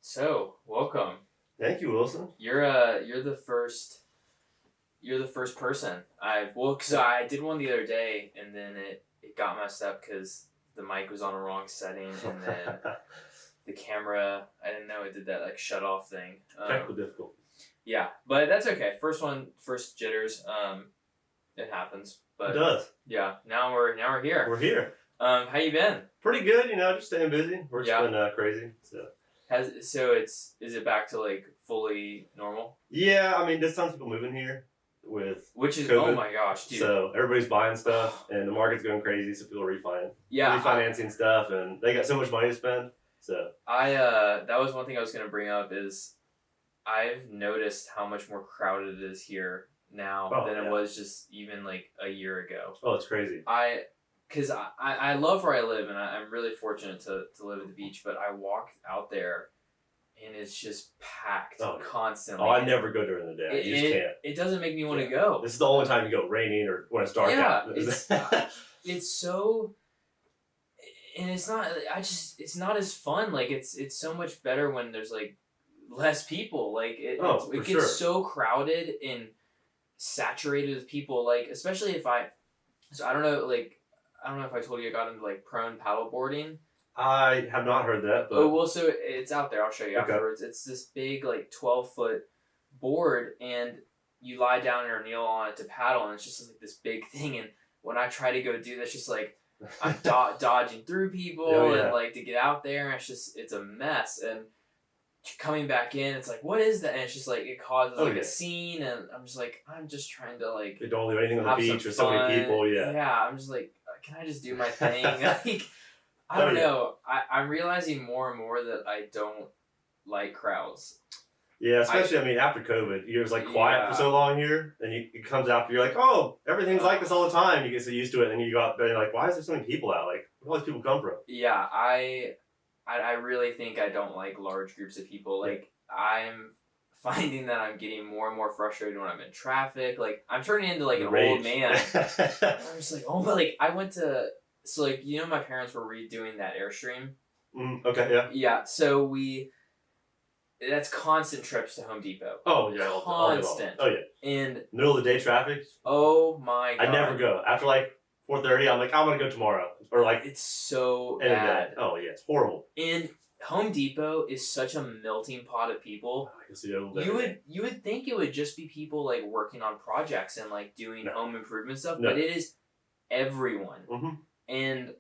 So, welcome. Thank you, Wilson. You're the first person because I did one the other day and then it got messed up because the mic was on the wrong setting and then the camera, I didn't know it did that like shut off thing. Technical difficulties. Yeah, but that's okay. First jitters. It happens. But it does. Yeah, now we're here. We're here. How you been? Pretty good, just staying busy. Work's been crazy. Is it back to like fully normal? Yeah, there's tons of people moving here with which is COVID. Oh my gosh, dude. So everybody's buying stuff and the market's going crazy, so people are refinancing stuff and they got so much money to spend. So that was one thing I was gonna bring up is I've noticed how much more crowded it is here now than it was just even like a year ago. Oh, it's crazy. Because I love where I live and I'm really fortunate to live at the beach, but I walk out there and it's just packed constantly. Oh, I never go during the day. You just can't. It doesn't make me want to go. This is the only time you go, raining or when it's dark out. It's so, and it's not. It's not as fun. Like it's so much better when there's like less people. Like it gets so crowded and saturated with people. Like especially if I don't know if I told you I got into like prone paddle boarding. I have not heard that. But... so it's out there. I'll show you afterwards. It's this big, like 12-foot board, and you lie down or kneel on it to paddle, and it's just like this big thing. And when I try to go do this, just like I'm dodging through people and like to get out there, and it's a mess. And coming back in, it's like, what is that? And it's just like it causes a scene, and I'm just like, I'm just trying to like. They don't leave anything on the beach or so many people. Yeah. I'm just like, can I just do my thing? Like. I don't know. I'm realizing more and more that I don't like crowds. Yeah, especially, after COVID, you're just like quiet for so long here, and it comes after, you're like, oh, everything's like this all the time. You get so used to it, and you go out there and you're like, why is there so many people out? Like, where do all these people come from? Yeah, I really think I don't like large groups of people. Like, I'm finding that I'm getting more and more frustrated when I'm in traffic. Like, I'm turning into like an old man. I'm just like, I went to... So, my parents were redoing that Airstream. Okay, yeah. Yeah, so that's constant trips to Home Depot. Oh, yeah. Constant. Oh, yeah. And... Middle of the day traffic? Oh, my God. I never go. After, 4:30, I'm like, I'm going to go tomorrow. Or, It's so bad. Oh, yeah, it's horrible. And Home Depot is such a melting pot of people. I can see it you would think it would just be people, working on projects and, doing home improvement stuff, No. but it is everyone. Mm-hmm. And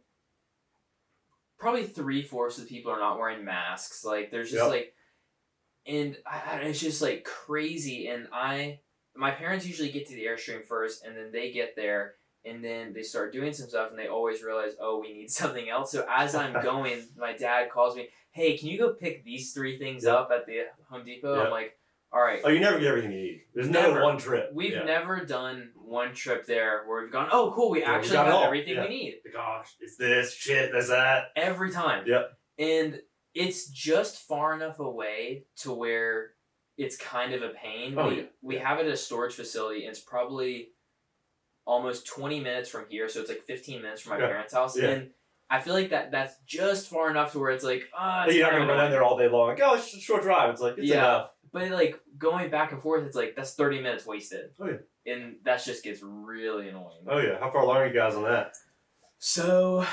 probably 3/4 of the people are not wearing masks. There's just and it's just crazy. And my parents usually get to the Airstream first, and then they get there, and then they start doing some stuff, and they always realize, oh, we need something else. So as I'm going, my dad calls me, hey, can you go pick these 3 things up at the Home Depot? I'm like, all right. Oh, you never get everything you need. There's never one trip. We've never done one trip there where we've gone, oh, cool, we actually have everything we need. Gosh, it's this, shit, there's that. Every time. Yep. And it's just far enough away to where it's kind of a pain. We have it at a storage facility, and it's probably almost 20 minutes from here, so it's 15 minutes from my parents' house. Yeah. And I feel like that's just far enough to where it's like, it's you're not going to run in there all day long. It's just a short drive. It's it's enough. But going back and forth, it's that's 30 minutes wasted. Oh, yeah. And that just gets really annoying. Oh, yeah. How far along are you guys on that? So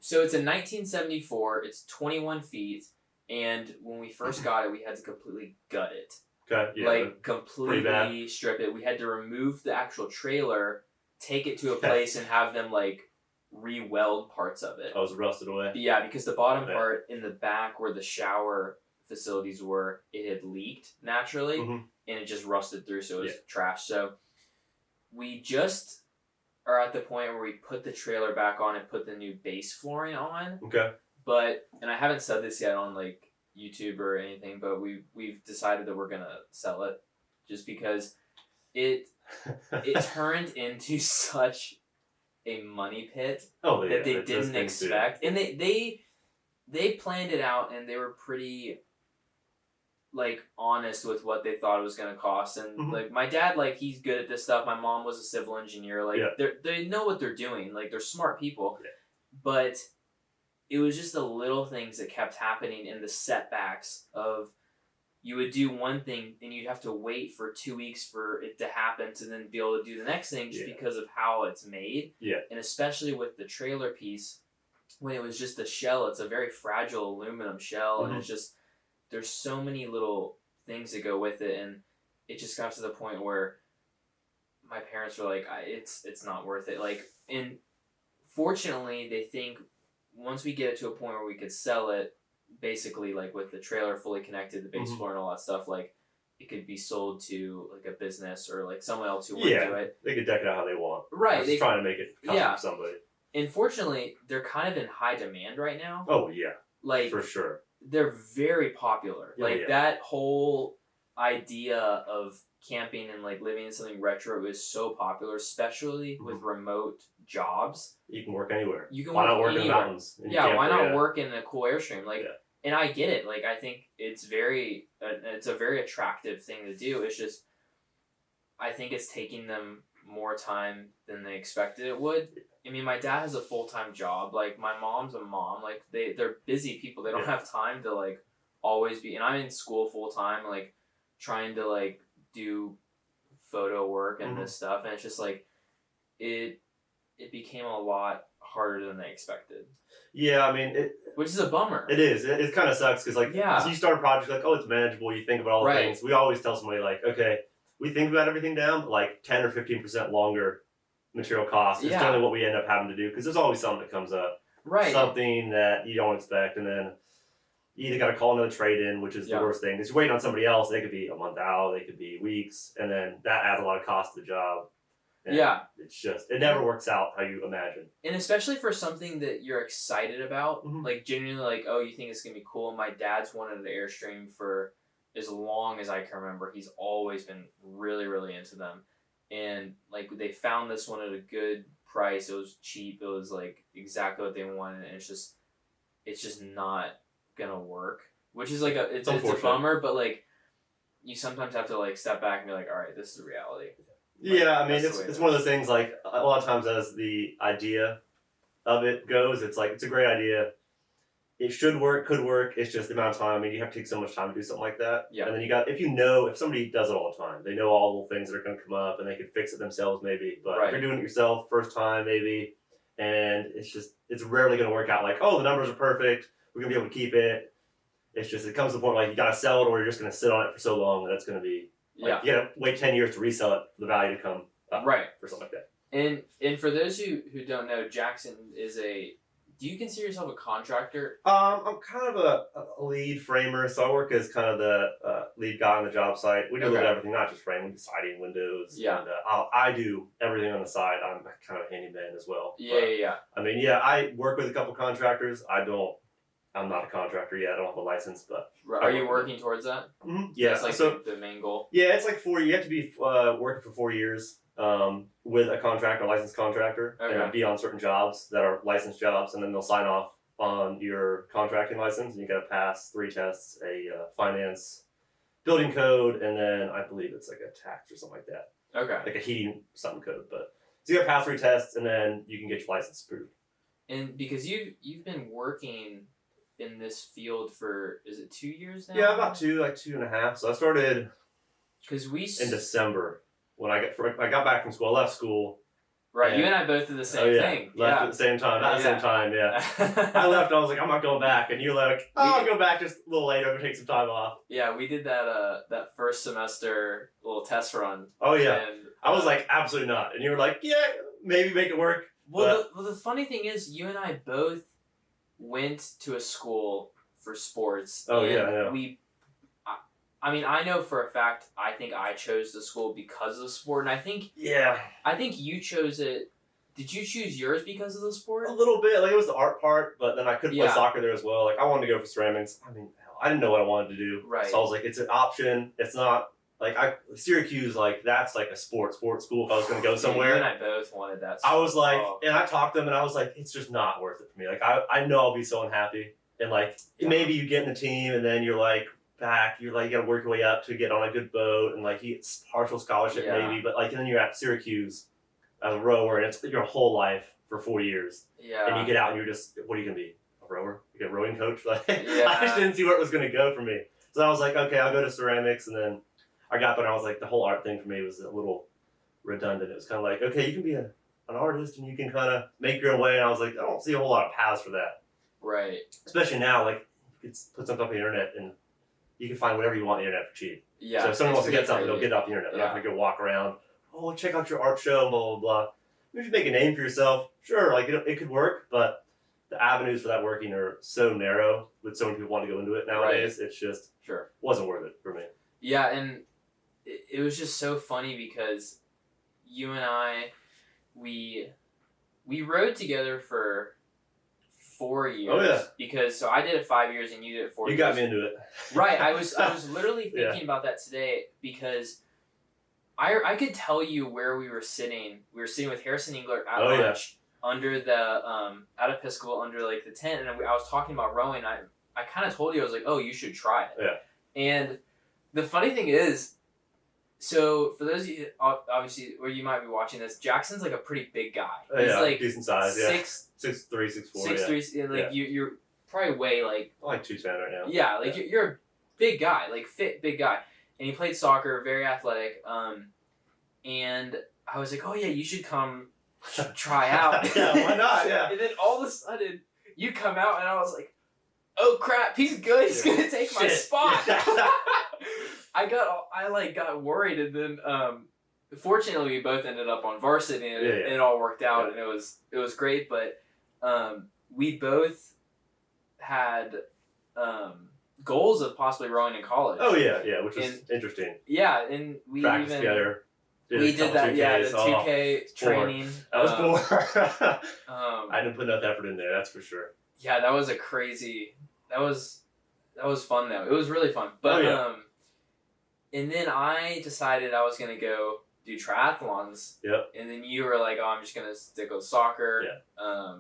it's a 1974. It's 21 feet. And when we first got it, we had to completely gut it. Okay, yeah. Completely strip it. We had to remove the actual trailer, take it to a place, and have them, re-weld parts of it. Oh, it was rusted away? Yeah, because the bottom part in the back where the shower facilities were, it had leaked naturally, and it just rusted through, so it was trash. So we just are at the point where we put the trailer back on and put the new base flooring on. Okay. And I haven't said this yet on YouTube or anything, but we've decided that we're gonna sell it, just because it turned into such a money pit that they didn't expect, and they planned it out, and they were pretty honest with what they thought it was going to cost. And my dad, he's good at this stuff. My mom was a civil engineer. They know what they're doing. They're smart people. Yeah. But it was just the little things that kept happening and the setbacks of you would do one thing and you'd have to wait for 2 weeks for it to happen to then be able to do the next thing just because of how it's made. Yeah. And especially with the trailer piece, when it was just a shell, it's a very fragile aluminum shell, and it's just, there's so many little things that go with it, and it just got to the point where my parents were like, it's not worth it. Like, and fortunately, they think once we get it to a point where we could sell it, basically, like with the trailer fully connected, the base floor and all that stuff, like it could be sold to like a business or like someone else who would do it. They could deck it out how they want. Right. They're trying to make it custom for somebody. And fortunately, they're kind of in high demand right now. Oh yeah. Like for sure. They're very popular. That whole idea of camping and like living in something retro is so popular, especially with remote jobs. You can work anywhere. Why not work in the mountains? Why not work in a cool Airstream? Like, and I get it. Like, I think it's a very attractive thing to do. It's just, I think it's taking them more time than they expected it would. I mean, my dad has a full-time job. Like, my mom's a mom. Like, they're busy people. They don't have time to, like, always be... And I'm in school full-time, like, trying to, like, do photo work and this stuff. And it's just, like, it became a lot harder than they expected. Yeah, I mean... Which is a bummer. It is. It kind of sucks because, like, so you start a project, like, oh, it's manageable. You think about all the things. We always tell somebody, like, okay, we think about everything down, but, like, 10 or 15% longer material costs is generally what we end up having to do because there's always something that comes up. Right. Something that you don't expect, and then you either got to call another trade-in, which is the worst thing. Because you're waiting on somebody else. They could be a month out. They could be weeks. And then that adds a lot of cost to the job. And it's just, it never works out how you imagine. And especially for something that you're excited about, like genuinely like, oh, you think it's going to be cool. My dad's wanted an Airstream for as long as I can remember. He's always been really, really into them. And like they found this one at a good price. It was cheap. It was like exactly what they wanted. And it's just not going to work, which is like it's a bummer, but like you sometimes have to like step back and be like, all right, this is the reality. Yeah, I mean, it's one of those things, like, a lot of times as the idea of it goes, it's like, it's a great idea. It should work, could work, it's just the amount of time. I mean, you have to take so much time to do something like that. Yeah. And then if somebody does it all the time, they know all the things that are going to come up, and they can fix it themselves maybe. But if you're doing it yourself, first time maybe, and it's rarely going to work out like, oh, the numbers are perfect, we're going to be able to keep it. It's just, it comes to the point like, you got to sell it, or you're just going to sit on it for so long that it's going to be... Like, you gotta wait 10 years to resell it for the value to come up for something like that. And for those who don't know, Jackson is do you consider yourself a contractor? I'm kind of a lead framer, so I work as kind of the lead guy on the job site. We do a little bit of everything, not just framing, siding, windows. Yeah. And I do everything on the side. I'm kind of a handyman as well. Yeah. I mean, I work with a couple contractors. I'm not a contractor yet. I don't have a license, but... Are you working towards that? Mm-hmm. Yeah. That's like the main goal? Yeah, it's like 4 years. You have to be working for 4 years with a contractor, a licensed contractor, and be on certain jobs that are licensed jobs, and then they'll sign off on your contracting license, and you got to pass 3 tests, a finance, building code, and then I believe it's like a tax or something like that. Okay. Like a heating something code. But so you got to pass 3 tests, and then you can get your license approved. And because you've been working... in this field for, is it 2 years now? Yeah, about 2.5. So I started in December when I got back from school. I left school. Right, you and I both did the same thing. Left at the same time. Not at the same time, I left, I was like, I'm not going back. And you're like, I'll go back just a little later and take some time off. Yeah, we did that first semester little test run. Oh, yeah. And, I was like, absolutely not. And you were like, yeah, maybe make it work. Well, the funny thing is, you and I both went to a school for sports. Oh, yeah, I know. I mean, I know for a fact, I think I chose the school because of the sport, and I think you chose it. Did you choose yours because of the sport? A little bit. Like, it was the art part, but then I could play soccer there as well. Like, I wanted to go for ceramics. I mean, hell, I didn't know what I wanted to do. Right. So I was like, it's an option. It's not... Like, Syracuse, like, that's like a sports school if I was going to go somewhere. You and I both wanted that. I was like, and I talked to them, and I was like, it's just not worth it for me. Like, I know I'll be so unhappy. And, like, maybe you get in the team, and then you're, like, back. You're, like, you got to work your way up to get on a good boat, and, like, it's partial scholarship maybe. But, like, and then you're at Syracuse as a rower, and it's your whole life for 4 years. Yeah. And you get out, and you're just, what are you going to be? A rower, like a rowing coach. Like Yeah. I just didn't see where it was going to go for me. So I was like, okay, I'll go to ceramics, and then I got there and I was like, the whole art thing for me was a little redundant. It was kind of like, okay, you can be an artist and you can kind of make your own way. And I was like, I don't see a whole lot of paths for that. Right. Especially now, like you could put something up on the internet and you can find whatever you want on the internet for cheap. Yeah. So if someone wants to get something, they'll get it off the internet. They're not going to go walk around, oh, check out your art show, blah, blah, blah. If you make a name for yourself, sure, like it could work, but the avenues for that working are so narrow with so many people wanting to go into it nowadays. Right. It's just wasn't worth it for me. Yeah, and it was just so funny because you and I, we rode together for 4 years. Oh yeah. Because I did it 5 years and you did it 4 years. You got me into it. Right. I was literally thinking about that today because I could tell you where we were sitting. We were sitting with Harrison Engler at lunch under the at Episcopal under like the tent, and I was talking about rowing. I kind of told you, I was like, oh, you should try it. Yeah. And the funny thing is, so for those of you, obviously, where you might be watching this, Jackson's like a pretty big guy. He's like decent size. 6'3", 6'4". 6'3", and like you're probably way like I'm like 210 right now. Yeah, like you're a big guy, like fit big guy, and he played soccer, very athletic. And I was like, oh yeah, you should come try out. Yeah, why not? Yeah. And then all of a sudden, you come out, and I was like, oh crap, he's good. He's gonna take my spot. I got worried, and then fortunately we both ended up on varsity, and it all worked out, and it was great. But we both had goals of possibly rowing in college. Oh yeah, which was interesting. Yeah, and we practiced together. We did that, 2Ks. The 2K training. That was cool. I didn't put enough effort in there, that's for sure. Yeah, that was that was fun though. It was really fun. But and then I decided I was gonna go do triathlons. Yep. And then you were like, oh, I'm just gonna stick with soccer. Yeah.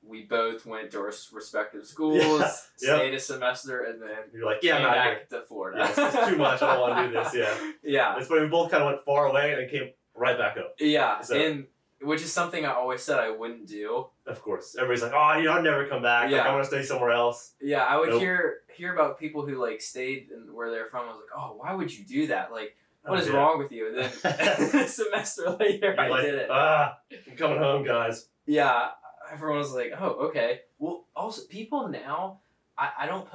We both went to our respective schools, stayed a semester, and then you're like, yeah, I'm out back to Florida. Yeah, it's too much. I don't want to do this. Yeah. Yeah. It's funny. We both kind of went far away and came right back up. Yeah, and which is something I always said I wouldn't do. Of course, everybody's like, oh, I'd never come back. Yeah. Like, I want to stay somewhere else. Yeah, I would hear about people who like stayed and where they're from. I was like, oh, why would you do that? Like, what is wrong with you? And then a semester later, I did it. I'm coming home, guys. Yeah. Everyone was like, oh, okay. Well, also, people now, I don't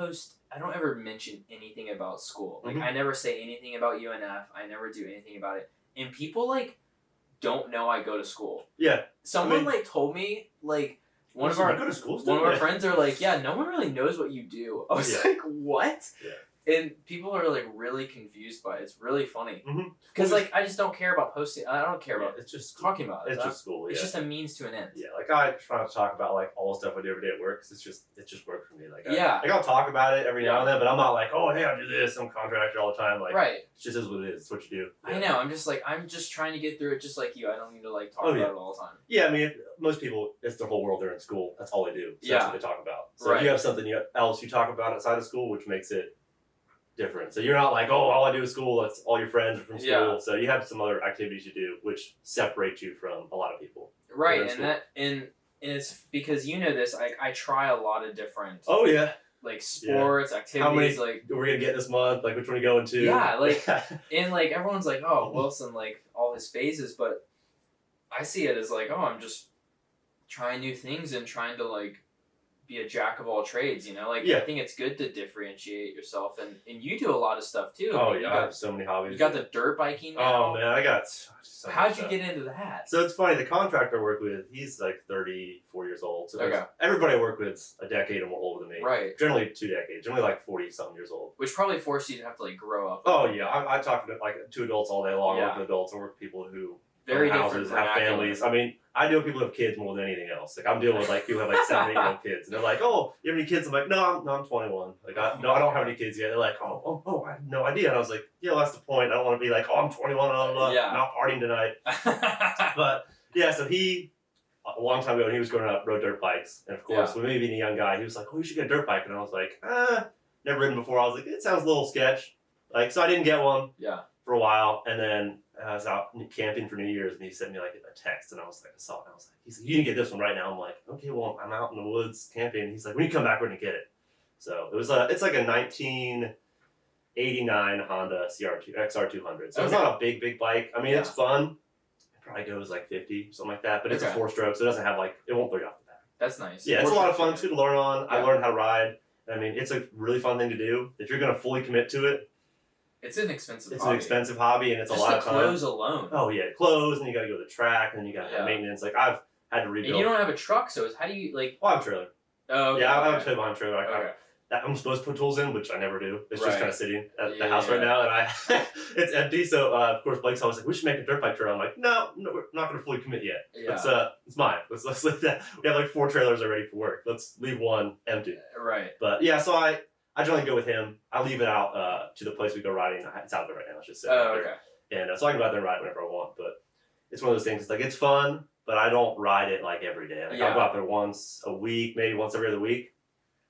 ever mention anything about school. Like, I never say anything about UNF. I never do anything about it. And people, like, don't know I go to school. Yeah. Someone, like, told me, like, one of our friends are like, yeah, no one really knows what you do. I was like, what? Yeah. And people are like really confused by it. It's really funny because like I just don't care about posting. I don't care about it's just talking about it. It's just school. It's just a means to an end. Yeah, like I try to talk about like all the stuff I do every day at work because it's just work for me. Like I'll talk about it every now and then, but I'm not like, oh hey, I do this. I'm a contractor all the time. Like it just is what it is. It's what you do. Yeah. I know. I'm just trying to get through it, just like you. I don't need to like talk about it all the time. Yeah, I mean most people, it's their whole world. They're in school. That's all they do. So that's what they talk about. So if you have something else you talk about outside of school, which makes it different. So you're not like, oh, all I do is school. That's all your friends are from school. Yeah. So you have some other activities you do, which separate you from a lot of people. Right, and it's because you know this. I try a lot of different. Oh yeah. Like sports activities. How many like we're gonna get this month? Like which one are you going to? Yeah, like and like everyone's like, oh, Wilson, like all his phases, but I see it as like, oh, I'm just trying new things and trying to like be a jack of all trades, you know? Like, I think it's good to differentiate yourself, and you do a lot of stuff, too. Oh, I have so many hobbies. You got the dirt biking now. Oh, man, I got so How'd you get into that? So it's funny, the contractor I work with, he's like 34 years old. So everybody I work with is a decade or more older than me. Right. Generally 2 decades. Generally like 40-something years old. Which probably forced you to have to, like, grow up. Oh, yeah. I talk to, like, to adults all day long. I work with adults. I work with people who very own houses, have families. I mean, I deal with people who have kids more than anything else. Like I'm dealing with like people who have like 7, 8-year-old kids, and they're like, "Oh, you have any kids?" I'm like, "No, I'm 21. Like, I don't have any kids yet." They're like, "Oh, I have no idea." And I was like, "Yeah, well, that's the point. I don't want to be like, oh, I'm 21, I'm not partying tonight." But yeah, so he a long time ago when he was growing up rode dirt bikes, and of course, with me being a young guy, he was like, "Oh, you should get a dirt bike," and I was like, never ridden before. I was like, "It sounds a little sketch," like so I didn't get one. Yeah. For a while, and then I was out camping for New Year's, and he sent me like a text, and I saw it, and I was like, he's like, you can get this one right now. I'm like, okay, well, I'm out in the woods camping. He's like, when you come back, we're gonna get it. So it's like a 1989 Honda XR200. So it's not a big bike. I mean, it's fun. It probably goes like 50, something like that. But it's a 4-stroke, so it doesn't have it won't throw you off the back. That's nice. Yeah, it's a lot of fun too to learn on. Yeah. I learned how to ride. I mean, it's a really fun thing to do. If you're gonna fully commit to it, it's an expensive hobby. It's an expensive hobby, and it's just a lot of time. Clothes alone. Oh yeah, clothes, and you got to go to the track, and then you got to have maintenance. Like I've had to rebuild. And you don't have a truck, so how do you like? Well, I have a trailer. Oh, okay, yeah, I have a tow behind trailer. Okay. I'm supposed to put tools in, which I never do. It's just kind of sitting at the house right now, and it's empty. So of course Blake's always like, "We should make a dirt bike trail." I'm like, "No, we're not going to fully commit yet. Yeah. It's mine. Let's leave that. We have like 4 trailers already for work. Let's leave one empty." Right. But yeah, so I generally go with him. I leave it out to the place we go riding. It's out there right now. It's just sitting okay. And so I can go out there and ride whenever I want. But it's one of those things. It's like it's fun, but I don't ride it like every day. Like I'll go out there once a week, maybe once every other week.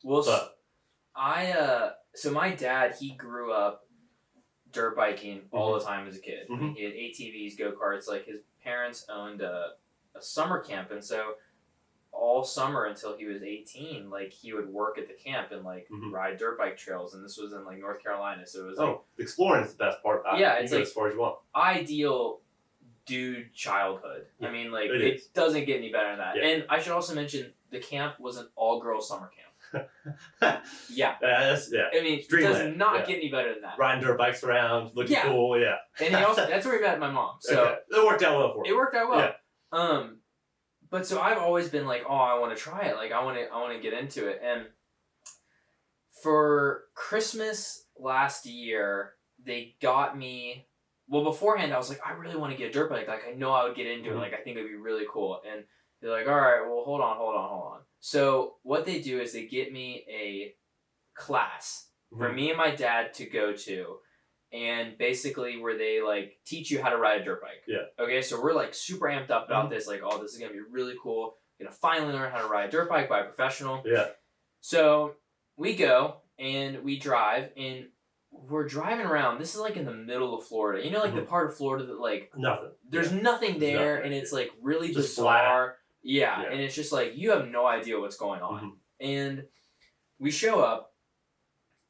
Well, so my dad, he grew up dirt biking all the time as a kid. Mm-hmm. He had ATVs, go-karts. Like his parents owned a summer camp, and so all summer until he was 18, like he would work at the camp and ride dirt bike trails. And this was in like North Carolina, so it was exploring is the best part. Yeah, it's like as far as you want. Ideal dude childhood. Yeah, I mean, like it doesn't get any better than that. Yeah. And I should also mention the camp was an all-girls summer camp. Yeah. I mean, it does not get any better than that. Riding dirt bikes around, looking cool, And he also, that's where he met my mom. So it worked out well for him. It worked out well. Yeah. But so I've always been like, oh, I want to try it. Like I want to get into it. And for Christmas last year, they got me. Well, beforehand, I was like, I really want to get a dirt bike. Like I know I would get into it. Like I think it'd be really cool. And they're like, all right, well, hold on. So what they do is they get me a class for me and my dad to go to, and basically where they like teach you how to ride a dirt bike. Yeah. Okay, so we're like super amped up about this. Like, oh, this is gonna be really cool. I'm gonna finally learn how to ride a dirt bike by a professional. Yeah. So we go and we drive, and we're driving around. This is like in the middle of Florida. You know, like the part of Florida that like nothing. There's nothing there, and it's like really just bizarre. Flat. Yeah, and it's just like you have no idea what's going on. And we show up,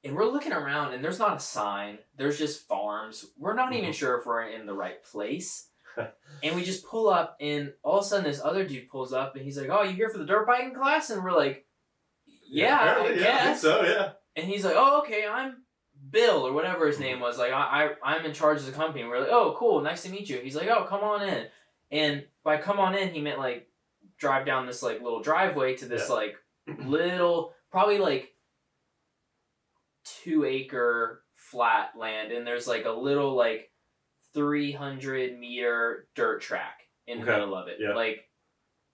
and we're looking around, and there's not a sign. There's just farms. We're not even sure if we're in the right place. And we just pull up, and all of a sudden this other dude pulls up, and he's like, "Oh, you here for the dirt biking class?" And we're like, "Yeah, I guess." I think so, yeah. And he's like, "Oh, okay, I'm Bill," or whatever his name was. Like, I'm in charge of the company. And we're like, "Oh, cool, nice to meet you." He's like, "Oh, come on in." And by come on in, he meant like drive down this like little driveway to this like little, probably like 2-acre flat land, and there's like a little like 300-meter dirt track in the middle of it. Like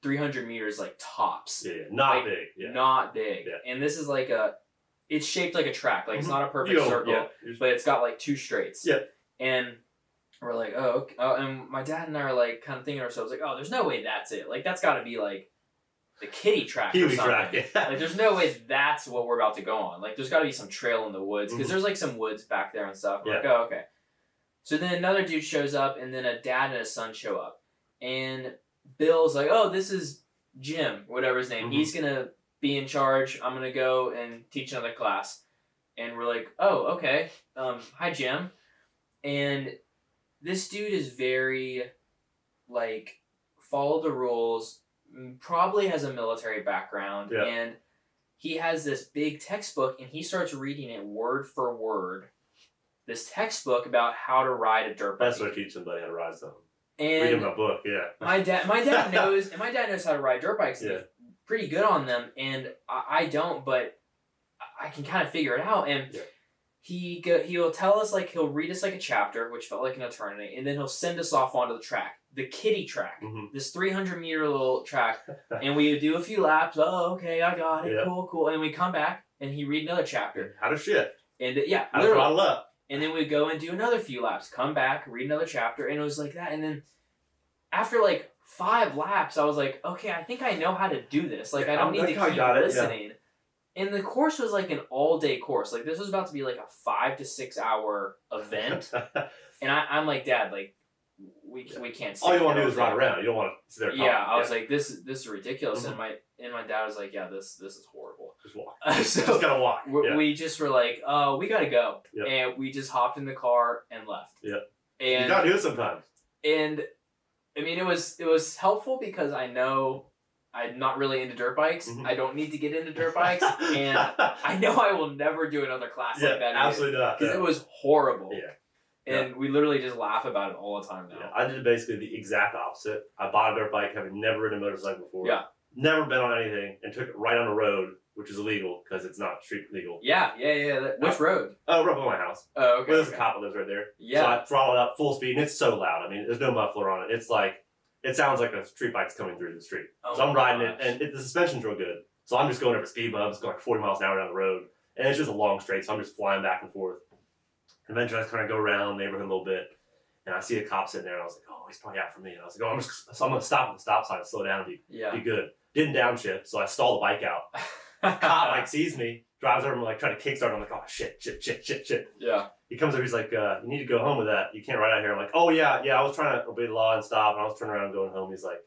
300 meters like tops. Not big. Not big. And this is like it's shaped like a track. Like it's not a perfect circle, but it's got like 2 straights. And we're like, oh, okay. And my dad and I are like kind of thinking to ourselves like, oh, there's no way that's it. Like that's got to be like the kiddie track or something. Like there's no way that's what we're about to go on. Like there's got to be some trail in the woods because there's like some woods back there and stuff. We're like, oh, okay. So then another dude shows up, and then a dad and a son show up, and Bill's like, oh, this is Jim, whatever his name. He's gonna be in charge. I'm gonna go and teach another class. And we're like, oh, okay. Hi, Jim. And this dude is very, like, follow the rules, probably has a military background, and he has this big textbook, and he starts reading it word for word. This textbook about how to ride a dirt bike. That's what I teach somebody how to ride something. And reading my book, My dad knows, and my dad knows how to ride dirt bikes. And he's pretty good on them, and I don't, but I can kind of figure it out. And he'll tell us, like, he'll read us like a chapter, which felt like an eternity, and then he'll send us off onto the track, the kiddie track, this 300-meter little track, and we do a few laps. Oh, okay, I got it. Cool. And we come back, and he read another chapter. How to shift. And how to throttle up. And then we'd go and do another few laps, come back, read another chapter, and it was like that. And then after like 5 laps, I was like, okay, I think I know how to do this. Like, I don't need to keep listening. And the course was like an all-day course. Like, this was about to be like a 5 to 6 hour event. And I'm like, Dad, like, we can't. All you want to do is ride around. You don't want to sit there. Yeah, I was like, this is ridiculous, and my dad was like, yeah, this is horrible. Just walk. So just gotta walk. We just were like, oh, we gotta go, Yep. and we just hopped in the car and left. Yep. And you gotta do it sometimes. And I mean, it was helpful because I know I'm not really into dirt bikes. I don't need to get into dirt bikes, and I know I will never do another class like that. Absolutely not. Because it was horrible. Yeah. And we literally just laugh about it all the time now. Yeah, I did basically the exact opposite. I bought a dirt bike, having never ridden a motorcycle before. Yeah. Never been on anything, and took it right on the road, which is illegal because it's not street legal. Yeah. Which road? Oh, right by my house. Oh, okay. Well, there's a cop that lives right there. Yeah. So I throttled up full speed, and it's so loud. I mean, there's no muffler on it. It's like, it sounds like a street bike's coming through the street. Oh, so I'm riding it, and the suspension's real good. So I'm just going over speed bumps, going like 40 miles an hour down the road, and it's just a long straight, so I'm just flying back and forth. Eventually, I kind of go around the neighborhood a little bit, and I see a cop sitting there, and I was like, oh, he's probably out for me. And I was like, oh, I'm going to stop at the stop sign and slow down and be good. Didn't downshift, so I stall the bike out. The cop, like, sees me, drives over and, like, trying to kickstart. I'm like, oh, shit. Yeah. He comes over, he's like, you need to go home with that. You can't ride out here. I'm like, oh, yeah, I was trying to obey the law and stop, and I was turning around and going home. He's like,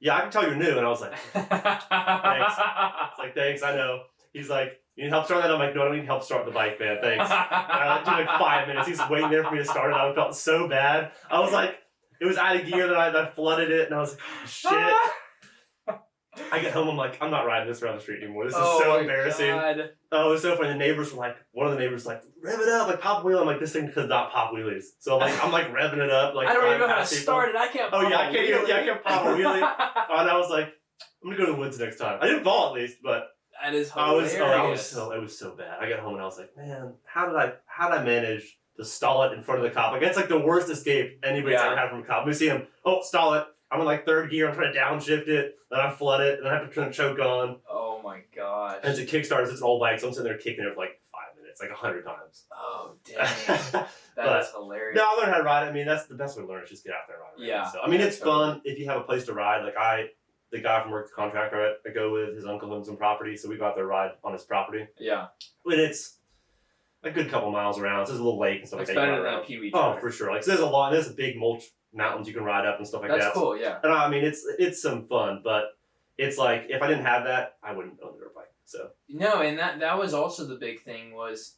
yeah, I can tell you're new. And I was like, thanks. It's like, thanks, I know. He's like, you need help start that? I'm like, no, I don't need help start the bike, man, thanks. And I took like 5 minutes. He's waiting there for me to start it. I felt so bad. I was like, it was out of gear, then I flooded it, and I was like, oh, shit. I get home, I'm like, I'm not riding this around the street anymore. This is so embarrassing. God. Oh, it was so funny. The neighbors were like, one of the neighbors was like, rev it up, like pop a wheel. I'm like, this thing could not pop wheelies. So I'm like revving it up. Like, I don't even know how to start it. I can't pop I wheelie. can't pop a wheelie. And I was like, I'm gonna go to the woods next time. I didn't fall at least, but that is hilarious. It was so bad. I got home and I was like, man, how did I manage to stall it in front of the cop? Like, it's like the worst escape anybody's ever had from a cop. We see him, stall it. I'm in like third gear. I'm trying to downshift it. Then I flood it. Then I have to turn the choke on. Oh my gosh. And it's a Kickstarter. It's an old bike. So I'm sitting there kicking it for like 5 minutes, like 100 times. Oh, dang. That is hilarious. No, I learned how to ride. I mean, that's the best way to learn is just get out there and ride. Yeah. So, I mean, it's fun if you have a place to ride. Like the guy from work, the contractor I go with, his uncle owns some property. So we go out there and ride on his property. Yeah. And it's a good couple miles around. So there's a little lake and stuff like that. It's better than a Pee Wee track. Oh, for sure. Like, so there's a big mulch mountains you can ride up and stuff like that. That's cool, yeah. And I mean, it's some fun, but it's like, if I didn't have that, I wouldn't own a dirt bike. So. No, and that was also the big thing was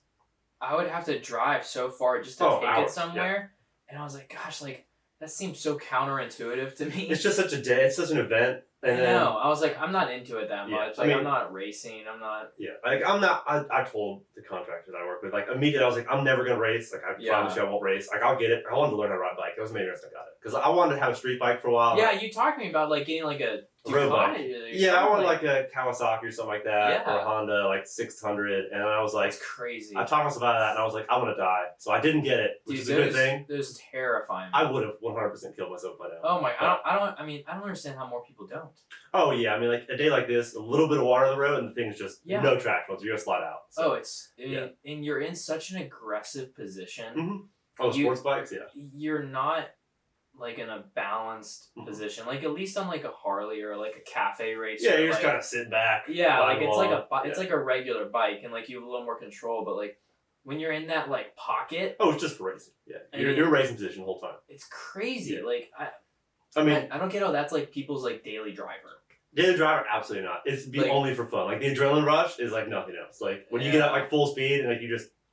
I would have to drive so far just to take it somewhere. Yeah. And I was like, gosh, like, that seems so counterintuitive to me. It's just such a day. It's such an event. And I was like, I'm not into it that much. Like, I mean, I'm not racing. I'm not. Yeah, like I'm not. I told the contractors I work with, like immediately, I was like, I'm never gonna race. Like, I promise you, I won't race. Like, I'll get it. I wanted to learn how to ride a bike. That was the main reason I got it because I wanted to have a street bike for a while. Yeah, you talked to me about like getting like a road bike. Yeah, I wanted like a Kawasaki or something like that, or a Honda like 600, and I was like, that's crazy. I talked myself out of that, and I was like, I'm gonna die. So I didn't get it, which is a good thing. It was terrifying. I would have 100% killed myself by now. Oh my! I don't understand how more people don't. Oh yeah, I mean, like a day like this, a little bit of water on the road, and the thing's just no traction. So you're gonna slide out. So. And you're in such an aggressive position. Mm-hmm. Oh, sports bikes, yeah. You're not like in a balanced position, like at least on like a Harley or like a cafe race. Yeah, you're just kind of sitting back. Yeah, like it's like a regular bike, and like you have a little more control. But like when you're in that like pocket. Oh, it's just for racing. Yeah, you're racing position the whole time. It's crazy. Yeah. Like I mean, I don't get how that's like people's like daily driver. Daily driver, absolutely not. It's like, only for fun. Like the adrenaline rush is like nothing else. Like when you get up like full speed and like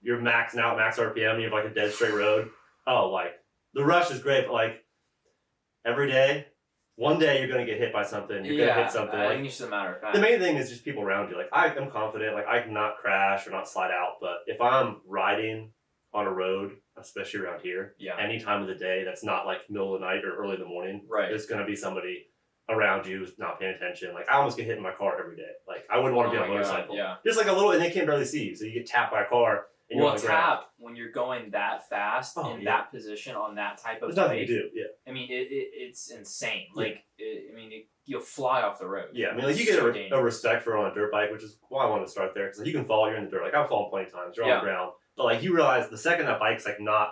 you're maxing out, max RPM, and you have like a dead straight road. Oh, like the rush is great, but like every day, one day you're gonna get hit by something. You're gonna hit something. I think it's just a matter of fact. The main thing is just people around you. Like I'm confident. Like I cannot crash or not slide out. But if I'm riding on a road, especially around here, any time of the day that's not like middle of the night or early in the morning, there's gonna be somebody around you who's not paying attention. Like I almost get hit in my car every day. Like I wouldn't want to be on a motorcycle. Just like a little, and they can't barely see you, so you get tapped by a car. And you're on the ground. When you're going that fast in that position on that type of bike. There's nothing to do. Yeah. I mean, it's insane. Like, you'll fly off the road. Yeah, I mean, like you get a respect for on a dirt bike, which is why I wanted to start there because like, you can fall, you're in the dirt. Like I've fallen plenty of times. You're on the ground, but like you realize the second that bike's like not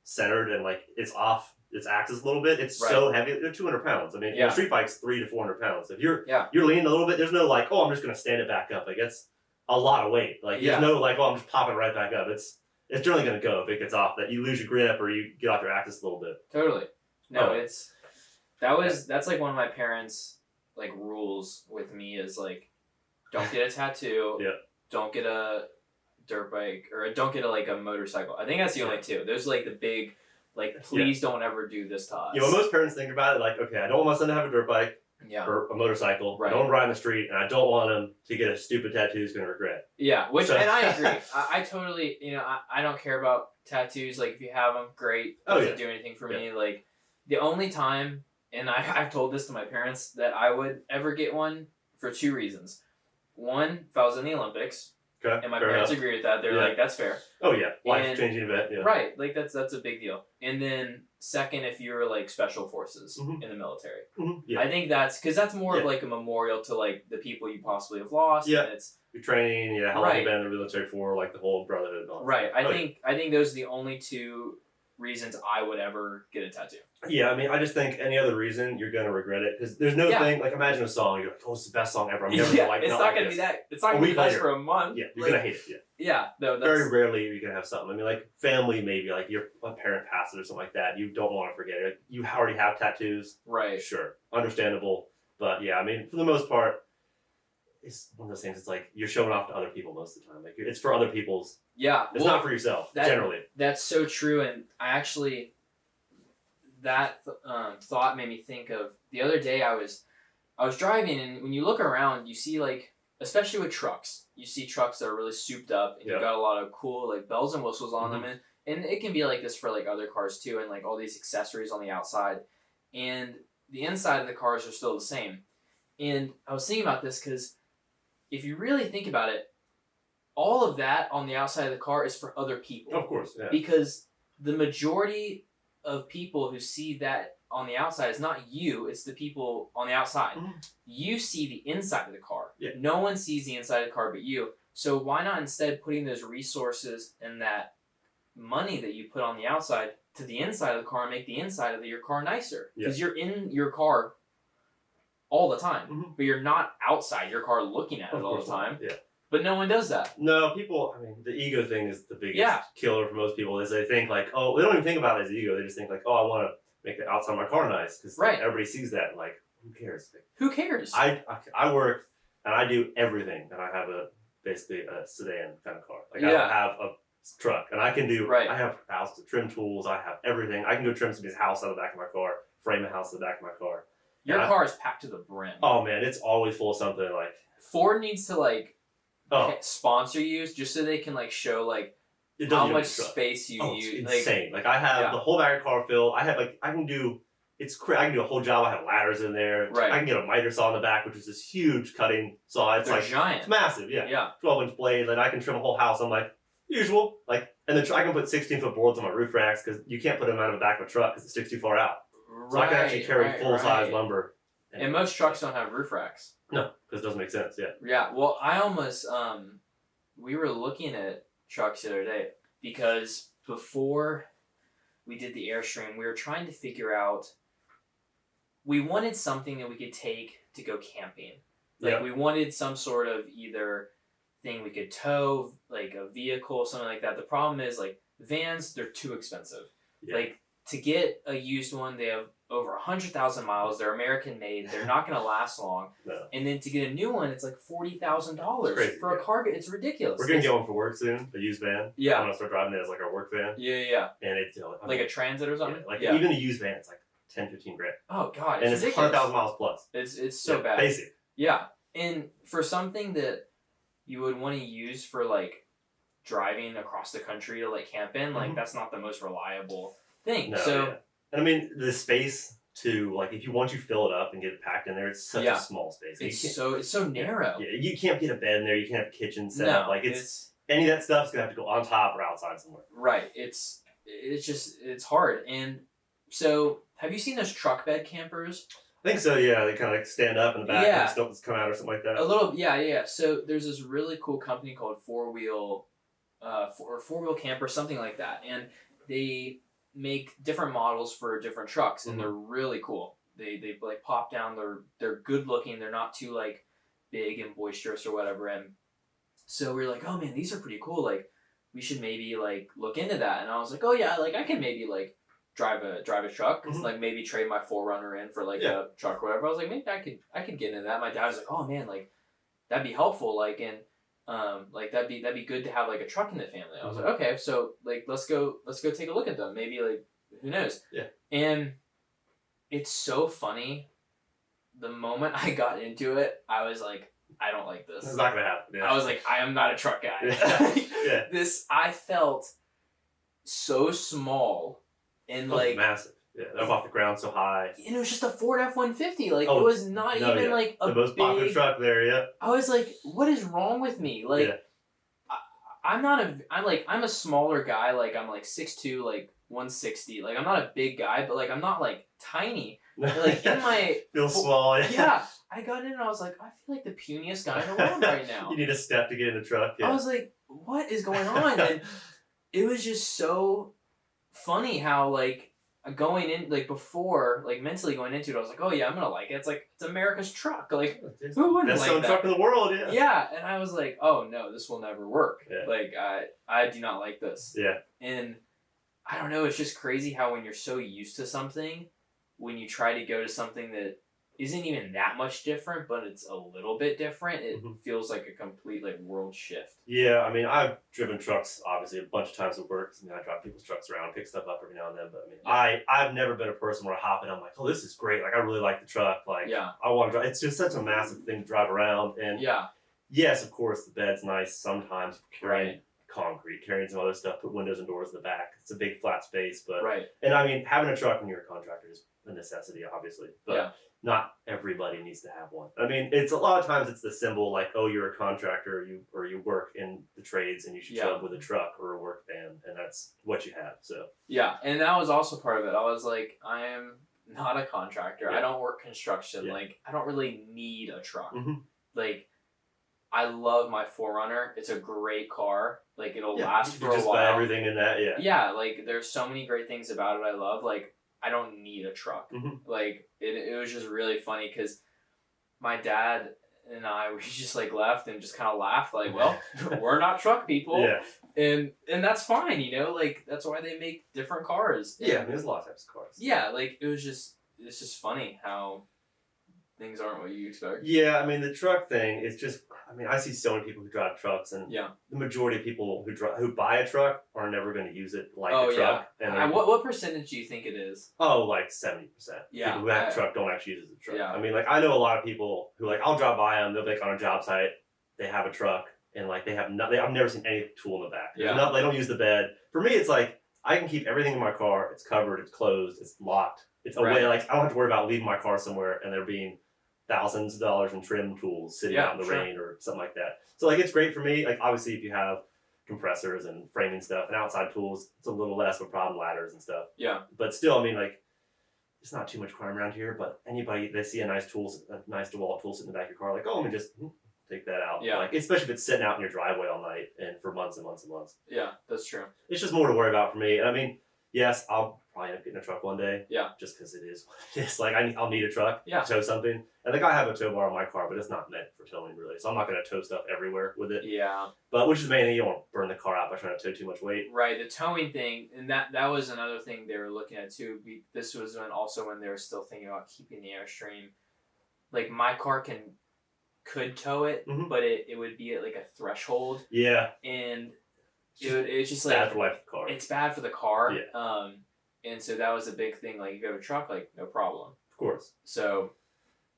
centered and like it's off its axis a little bit, it's so heavy. They're 200 pounds. I mean, a street bike's 300 to 400 pounds. If you're leaning a little bit, there's no like, oh, I'm just gonna stand it back up. Like it's a lot of weight. Like there's no like, oh, I'm just popping right back up. it's generally going to go if it gets off. That you lose your grip or you get off your axis a little bit. Totally. No, that's like one of my parents' like rules with me is like, don't get a tattoo. Yeah. Don't get a dirt bike or don't get a motorcycle. I think that's the only two. There's like the big, like, please don't ever do this to us. When most parents think about it, like, okay, I don't want my son to have a dirt bike or a motorcycle. Right. I don't ride in the street, and I don't want him to get a stupid tattoo he's going to regret. Yeah, and I agree. I totally, I don't care about tattoos. Like, if you have them, great. Doesn't do anything for me. Like, the only time, and I've told this to my parents, that I would ever get one for two reasons. One, if I was in the Olympics, and my parents agree with that, they're like, that's fair. Oh, yeah. Life-changing event, yeah. Right. Like, that's a big deal. And then, second, if you're, like, special forces in the military. Mm-hmm. Yeah. I think because that's more of, like, a memorial to, like, the people you possibly have lost. Yeah. And it's your training, how long you've been in the military for, like, the whole brotherhood and all that. Right. I think those are the only two reasons I would ever get a tattoo. Yeah, I mean, I just think any other reason you're gonna regret it because there's no thing like imagine a song you're like, oh, it's the best song ever. I'm never gonna like. It's not gonna be that. It's not gonna be best for a month. Yeah, you're gonna hate it. Yeah. No, very rarely are you gonna have something. I mean, like family, maybe like a parent passes or something like that. You don't want to forget it. Like, you already have tattoos, right? Sure, understandable, but yeah, I mean, for the most part, it's one of those things. It's like you're showing off to other people most of the time. Like it's for other people's. Yeah, it's not for yourself. Generally, that's so true. And I actually, that thought made me think of the other day. I was driving, and when you look around, you see like, especially with trucks, you see trucks that are really souped up, and you've got a lot of cool like bells and whistles on them, and it can be like this for like other cars too, and like all these accessories on the outside, and the inside of the cars are still the same. And I was thinking about this because if you really think about it, all of that on the outside of the car is for other people. Of course, yeah. Because the majority of people who see that on the outside is not you, it's the people on the outside. You see the inside of the car. Yeah. No one sees the inside of the car but you. So why not instead putting those resources and that money that you put on the outside to the inside of the car and make the inside of your car nicer? Because you're in your car all the time, but you're not outside your car looking at it all the time. Yeah. But no one does that. No, people, I mean, the ego thing is the biggest killer for most people is they think like, oh, they don't even think about it as ego. They just think like, oh, I want to make the outside of my car nice because like, everybody sees that and like, who cares? Like, who cares? I work and I do everything and I have basically a sedan kind of car. Like I don't have a truck and I can do, I have thousands of trim tools. I have everything. I can go trim somebody's house out of the back of my car, frame a house out of the back of my car. Your car is packed to the brim. Oh man, it's always full of something like. Ford needs to like sponsor you just so they can like show like how much space you use. It's insane. Like I have the whole back of the car filled. I have like I can do I can do a whole job. I have ladders in there. Right. I can get a miter saw in the back, which is this huge cutting saw. It's like giant. It's massive. Yeah. 12-inch blade. Like I can trim a whole house. I'm like usual. Like and then I can put 16-foot boards on my roof racks because you can't put them out of the back of a truck because it sticks too far out. So I can actually carry full-size lumber. And most trucks don't have roof racks. No, because it doesn't make sense, Yeah, well, I almost, we were looking at trucks the other day because before we did the Airstream, we were trying to figure out, we wanted something that we could take to go camping. Like, we wanted some sort of either thing we could tow, like a vehicle, something like that. The problem is, like, vans, they're too expensive. Yeah. Like, to get a used one, they have over 100,000 miles. They're American made. They're not going to last long. No. And then to get a new one, it's like $40,000 for a cargo. It's ridiculous. We're going to get one for work soon, a used van. Yeah. I'm going to start driving it as like our work van. Yeah. And it's like a Transit or something? Even a used van, it's like 10, 15 grand. Oh, God. And it's 100,000 miles plus. It's so bad. Basic. Yeah. And for something that you would want to use for like driving across the country to like camp in, like that's not the most reliable thing. No, and I mean the space to like if you once you fill it up and get it packed in there, it's such a small space. It's so narrow. Yeah, you can't get a bed in there. You can't have a kitchen set up. Like it's any of that stuff's gonna have to go on top or outside somewhere. Right. It's hard. And so have you seen those truck bed campers? I think so. Yeah, they kind of like stand up in the back and stuff that's come out or something like that. A little. Yeah. So there's this really cool company called Four Wheel Camper, something like that, and they make different models for different trucks, and they're really cool. They like pop down. They're good looking. They're not too like big and boisterous or whatever. And so we're like, oh man, these are pretty cool. Like, we should maybe like look into that. And I was like, oh yeah, like I can maybe like drive a truck, like maybe trade my 4Runner in for like a truck or whatever. I was like, maybe I could get into that. My dad was like, oh man, like that'd be helpful, like, and like that'd be good to have like a truck in the family. I was like, okay, so like let's go take a look at them. Maybe like who knows? Yeah. And it's so funny. The moment I got into it, I was like, I don't like this. It's not gonna happen. Yeah. I was like, I am not a truck guy. Yeah. I felt so small and like massive. Yeah, they're off the ground so high. And it was just a Ford F-150. Like it was not even like a the most popular truck there. Yeah. I was like, what is wrong with me? Like, I'm a smaller guy. Like I'm like 6'2", like 160. Like I'm not a big guy, but like I'm not like tiny. Like in my feel small. Yeah. I got in and I was like, I feel like the puniest guy in the world right now. You need a step to get in the truck. Yeah. I was like, what is going on? And it was just so funny how like going in, like before, like mentally going into it, I was like, oh yeah, I'm gonna like it. It's like, it's America's truck. Like who wouldn't like that? Best truck in the world. Yeah. Yeah, and I was like, oh no, this will never work. Yeah. Like I do not like this. Yeah. And I don't know, it's just crazy how when you're so used to something, when you try to go to something that isn't even that much different, but it's a little bit different, it feels like a complete like world shift. Yeah, I mean, I've driven trucks obviously a bunch of times at work. I mean, I drive people's trucks around, pick stuff up every now and then. But I mean, I've never been a person where I hop in, I'm like, oh, this is great. Like, I really like the truck. Like, I want to drive. It's just such a massive thing to drive around. And yes, of course, the bed's nice sometimes for carrying concrete, carrying some other stuff, put windows and doors in the back. It's a big flat space, but and I mean, having a truck when you're a contractor is a necessity, obviously. But not everybody needs to have one. I mean, it's a lot of times it's the symbol like, oh, you're a contractor, you work in the trades, and you should show up with a truck or a work van, and that's what you have. So and that was also part of it. I was like, I am not a contractor. I don't work construction. Like, I don't really need a truck. Like, I love my 4Runner. It's a great car. Like, it'll last for a while. Just buy everything in that. Yeah. Like, there's so many great things about it I love. Like, I don't need a truck. Like, it was just really funny because my dad and I, we just like left and just kind of laughed like, well, we're not truck people. And that's fine, you know, like that's why they make different cars. I mean, there's a lot of types of cars. Like it's just funny how things aren't what you expect. Yeah, I mean, the truck thing is just, I mean, I see so many people who drive trucks, and the majority of people who buy a truck are never going to use it like a truck. And what percentage do you think it is? Oh, like 70%. People who have a truck don't actually use it as a truck. I mean, like, I know a lot of people who, like, I'll drive by them, they'll be like on a job site, they have a truck, and like they have I've never seen any tool in the back. They don't use the bed. For me, it's like, I can keep everything in my car, it's covered, it's closed, it's locked, it's away. Like, I don't have to worry about leaving my car somewhere and there being thousands of dollars in trim tools sitting out in the rain or something like that. So like, it's great for me. Like, obviously if you have compressors and framing stuff and outside tools, it's a little less of a problem, ladders and stuff. But still, I mean, like, it's not too much crime around here, but anybody, they see a nice DeWalt tool sitting in the back of your car, like, oh, let me just take that out. Like, especially if it's sitting out in your driveway all night and for months and months and months. That's true. It's just more to worry about for me. I mean, yes, I'll probably end up getting a truck one day. Just because it is what it is. Like, I'll need a truck to tow something. And like, I have a tow bar on my car, but it's not meant for towing, really. So I'm not going to tow stuff everywhere with it. But which is the main thing, you don't want to burn the car out by trying to tow too much weight. Right, the towing thing, and that was another thing they were looking at too. This was when they were still thinking about keeping the Airstream. Like, my car could tow it, but it would be at like a threshold. And it's just like, bad for life of the car. It's bad for the car. And so that was a big thing. Like, if you have a truck, like, no problem. Of course. So,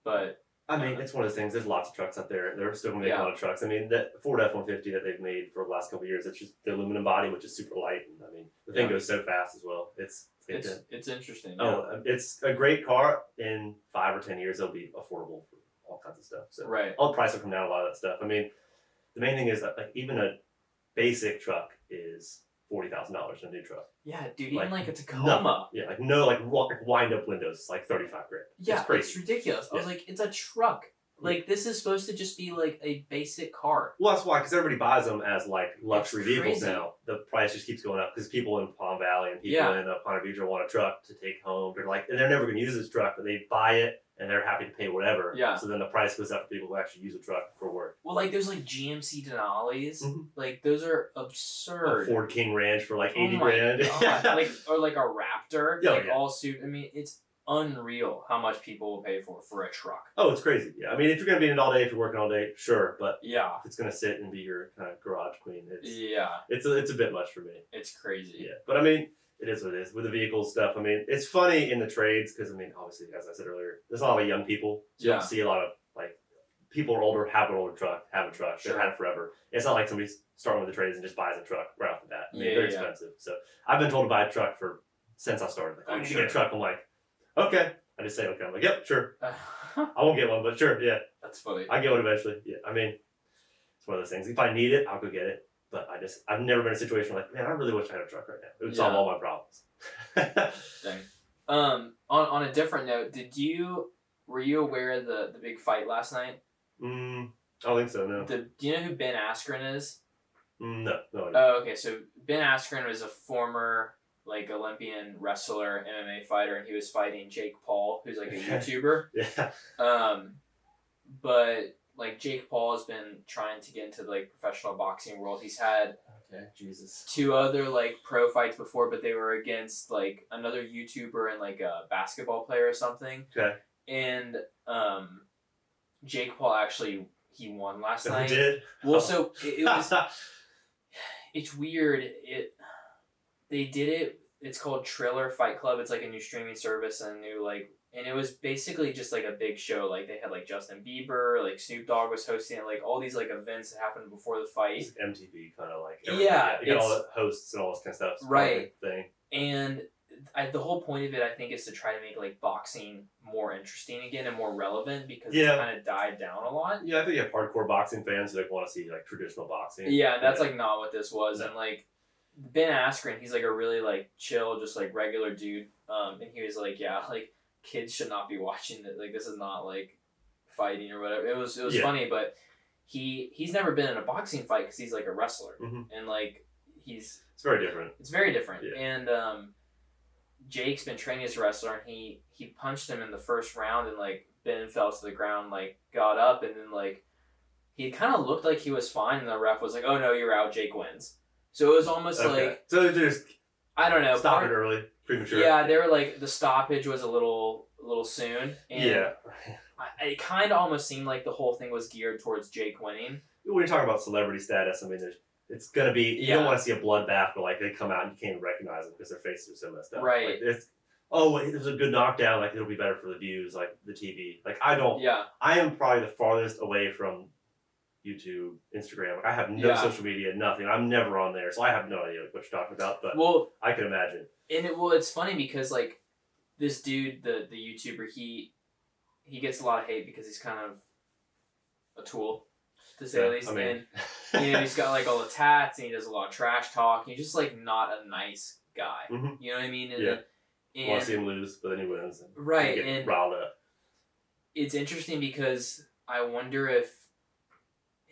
but I mean, it's one of those things. There's lots of trucks out there. They're still going to make a lot of trucks. I mean, that Ford F-150 that they've made for the last couple of years, it's just the aluminum body, which is super light. And I mean, the thing goes so fast as well. It's interesting. It's a great car. In 5 or 10 years, it'll be affordable for all kinds of stuff. So all the price will come down, a lot of that stuff. I mean, the main thing is that, like, even a basic truck is $40,000 in a new truck. Yeah, dude, even like a Tacoma. Like wind up windows, it's like $35,000. Yeah, it's ridiculous. I was like, it's a truck. Like, this is supposed to just be like a basic car. Well, that's why, because everybody buys them as like luxury vehicles now. The price just keeps going up because people in Palm Valley and people in Ponte Vedra want a truck to take home. They're like, and they're never going to use this truck, but they buy it and they're happy to pay whatever. Yeah. So then the price goes up for people who actually use a truck for work. Well, like there's like GMC Denali's, like those are absurd. A Ford King Ranch for like 80 my grand. God. Like or like a Raptor, Yeah, all suit. I mean, it's unreal how much people will pay for a truck. Oh, it's crazy. Yeah, I mean, if you're gonna be in it all day, if you're working all day, sure. But yeah, if it's gonna sit and be your kind of garage queen, it's a bit much for me. It's crazy. Yeah, but I mean, it is what it is with the vehicle stuff. I mean, it's funny in the trades because I mean, obviously, as I said earlier, there's a lot of young people. So you don't see a lot of like people are older, have an older truck, have a truck, they've had it forever. It's not like somebody's starting with the trades and just buys a truck right off the bat. I mean, they're expensive. So I've been told to buy a truck since I started. Like, oh, you should get a truck. I'm like, okay. I just say okay. I'm like, yep, sure. I won't get one, but sure, yeah. That's funny. I get one eventually. Yeah, I mean, it's one of those things. If I need it, I'll go get it. But I've never been in a situation where like, man, I really wish I had a truck right now. It would solve all my problems. Dang. On a different note, were you aware of the big fight last night? I don't think so. No. Do you know who Ben Askren is? No. Oh, okay. So Ben Askren was a former like Olympian wrestler, MMA fighter, and he was fighting Jake Paul, who's like a YouTuber. Yeah. But like Jake Paul has been trying to get into the like professional boxing world. He's had two other like pro fights before, but they were against like another YouTuber and like a basketball player or something. Okay. And Jake Paul actually he won last night. He did? Well, so it was. It's weird. They did it. It's called Triller Fight Club. It's like a new streaming service and and it was basically just like a big show. Like they had like Justin Bieber, like Snoop Dogg was hosting it, like all these like events that happened before the fight. It's MTV kind of like you got all the hosts and all this kind of stuff. Right. Thing. And the whole point of it, I think, is to try to make like boxing more interesting again and more relevant because it's kind of died down a lot. Yeah, I think you have hardcore boxing fans who like want to see like traditional boxing. Yeah, that's like not what this was, and like. Ben Askren, he's like a really like chill, just like regular dude. And he was like, yeah, like kids should not be watching it. Like this is not like fighting or whatever. It was funny, but he's never been in a boxing fight because he's like a wrestler, and like it's very different. It's very different. Yeah. And Jake's been training as a wrestler, and he punched him in the first round, and like Ben fell to the ground, like got up, and then like he kind of looked like he was fine, and the ref was like, "Oh no, you're out. Jake wins." So it was almost like so just I don't know. Stop it early, premature. Yeah, they were like the stoppage was a little soon. And it kind of almost seemed like the whole thing was geared towards Jake winning. When you're talking about celebrity status, I mean, it's gonna be you don't want to see a bloodbath where like they come out and you can't even recognize them because their faces are so messed up. Right. Like, it was a good knockdown. Like it'll be better for the views, like the TV. Like I don't. Yeah. I am probably the farthest away from YouTube, Instagram. Like, I have no social media, nothing. I'm never on there, so I have no idea what you're talking about. But I can imagine. And it's funny because like this dude, the YouTuber, he gets a lot of hate because he's kind of a tool, to say the least. I mean, and he's got like all the tats and he does a lot of trash talk. He's just like not a nice guy. You know what I mean? And I want to see him lose, but then he wins. Right, and riled up. It's interesting because I wonder if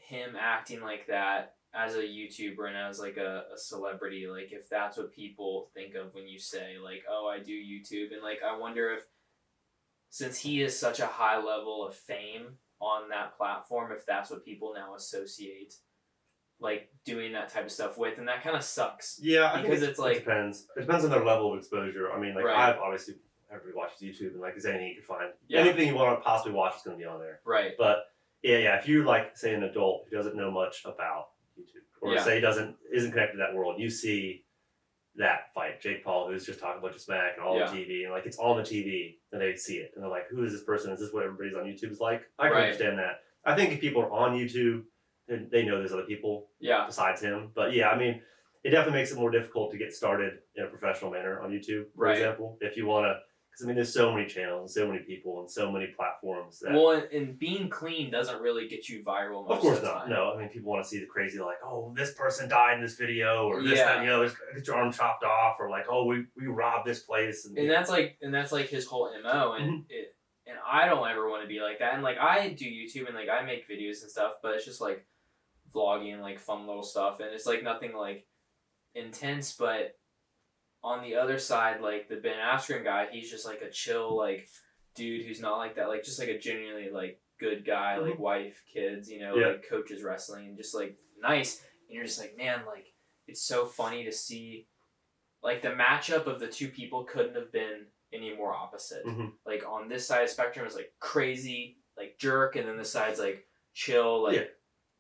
him acting like that as a YouTuber and as like a celebrity, like if that's what people think of when you say like, oh, I do YouTube, and like I wonder if since he is such a high level of fame on that platform, if that's what people now associate like doing that type of stuff with, and that kind of sucks. Yeah, because it's like it depends on their level of exposure. I mean, like I've obviously everybody watches YouTube, and like there's anything you can find, anything you want to possibly watch is going to be on there. Right, but. Yeah. If you like, say, an adult who doesn't know much about YouTube, or say isn't connected to that world, you see that fight, Jake Paul, who's just talking a bunch of smack and all the TV, and like it's on the TV, and they see it, and they're like, "Who is this person? Is this what everybody's on YouTube is like?" I can understand that. I think if people are on YouTube, they know there's other people besides him. But yeah, I mean, it definitely makes it more difficult to get started in a professional manner on YouTube, for example, if you want to. Because, I mean, there's so many channels and so many people and so many platforms that... Well, and being clean doesn't really get you viral most of course of the not. time. No, I mean, people want to see the crazy, like, oh, this person died in this video, or this, that, get your arm chopped off, or like, oh, we robbed this place. And that's like his whole MO, and and I don't ever want to be like that. And like I do YouTube and like I make videos and stuff, but it's just like vlogging and like fun little stuff, and it's like nothing like intense, but on the other side, like the Ben Askren guy, he's just like a chill, like dude who's not like that, like just like a genuinely like good guy, like wife, kids, you know, like coaches wrestling, and just like nice, and you're just like, man, like it's so funny to see, like the matchup of the two people couldn't have been any more opposite. Like on this side of the spectrum is like crazy, like jerk, and then this side's like chill, like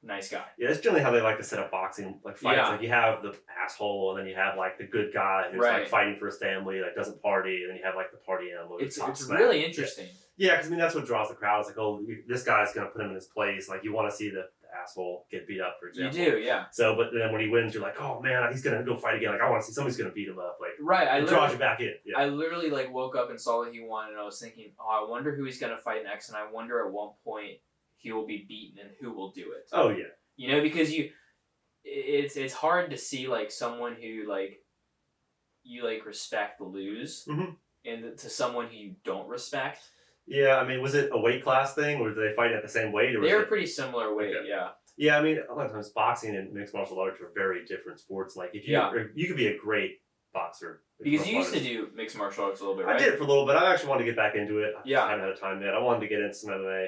nice guy. Yeah, that's generally how they like to set up boxing like fights. Like you have the asshole, and then you have like the good guy who's like fighting for his family, like doesn't party, and then you have like the party animal. It's really interesting. Yeah, because I mean that's what draws the crowd. It's like, oh, this guy's gonna put him in his place. Like you want to see the asshole get beat up, for example. You do, yeah. So, but then when he wins, you're like, oh man, he's gonna go fight again. Like I want to see somebody's gonna beat him up. Like it draws you back in. Yeah. I literally like woke up and saw that he won, and I was thinking, oh, I wonder who he's gonna fight next, and I wonder at what point he will be beaten and who will do it. Oh yeah. You know, because it's hard to see like someone who like you like respect lose, and to someone who you don't respect. Yeah, I mean, was it a weight class thing, or did they fight at the same weight? Or they were pretty similar weight, yeah. Yeah, I mean, a lot of times boxing and mixed martial arts are very different sports. Like if you could be a great boxer. Because you used to do mixed martial arts a little bit, right? I did it for a little bit. I actually wanted to get back into it. I haven't had time yet. I wanted to get into some MMA.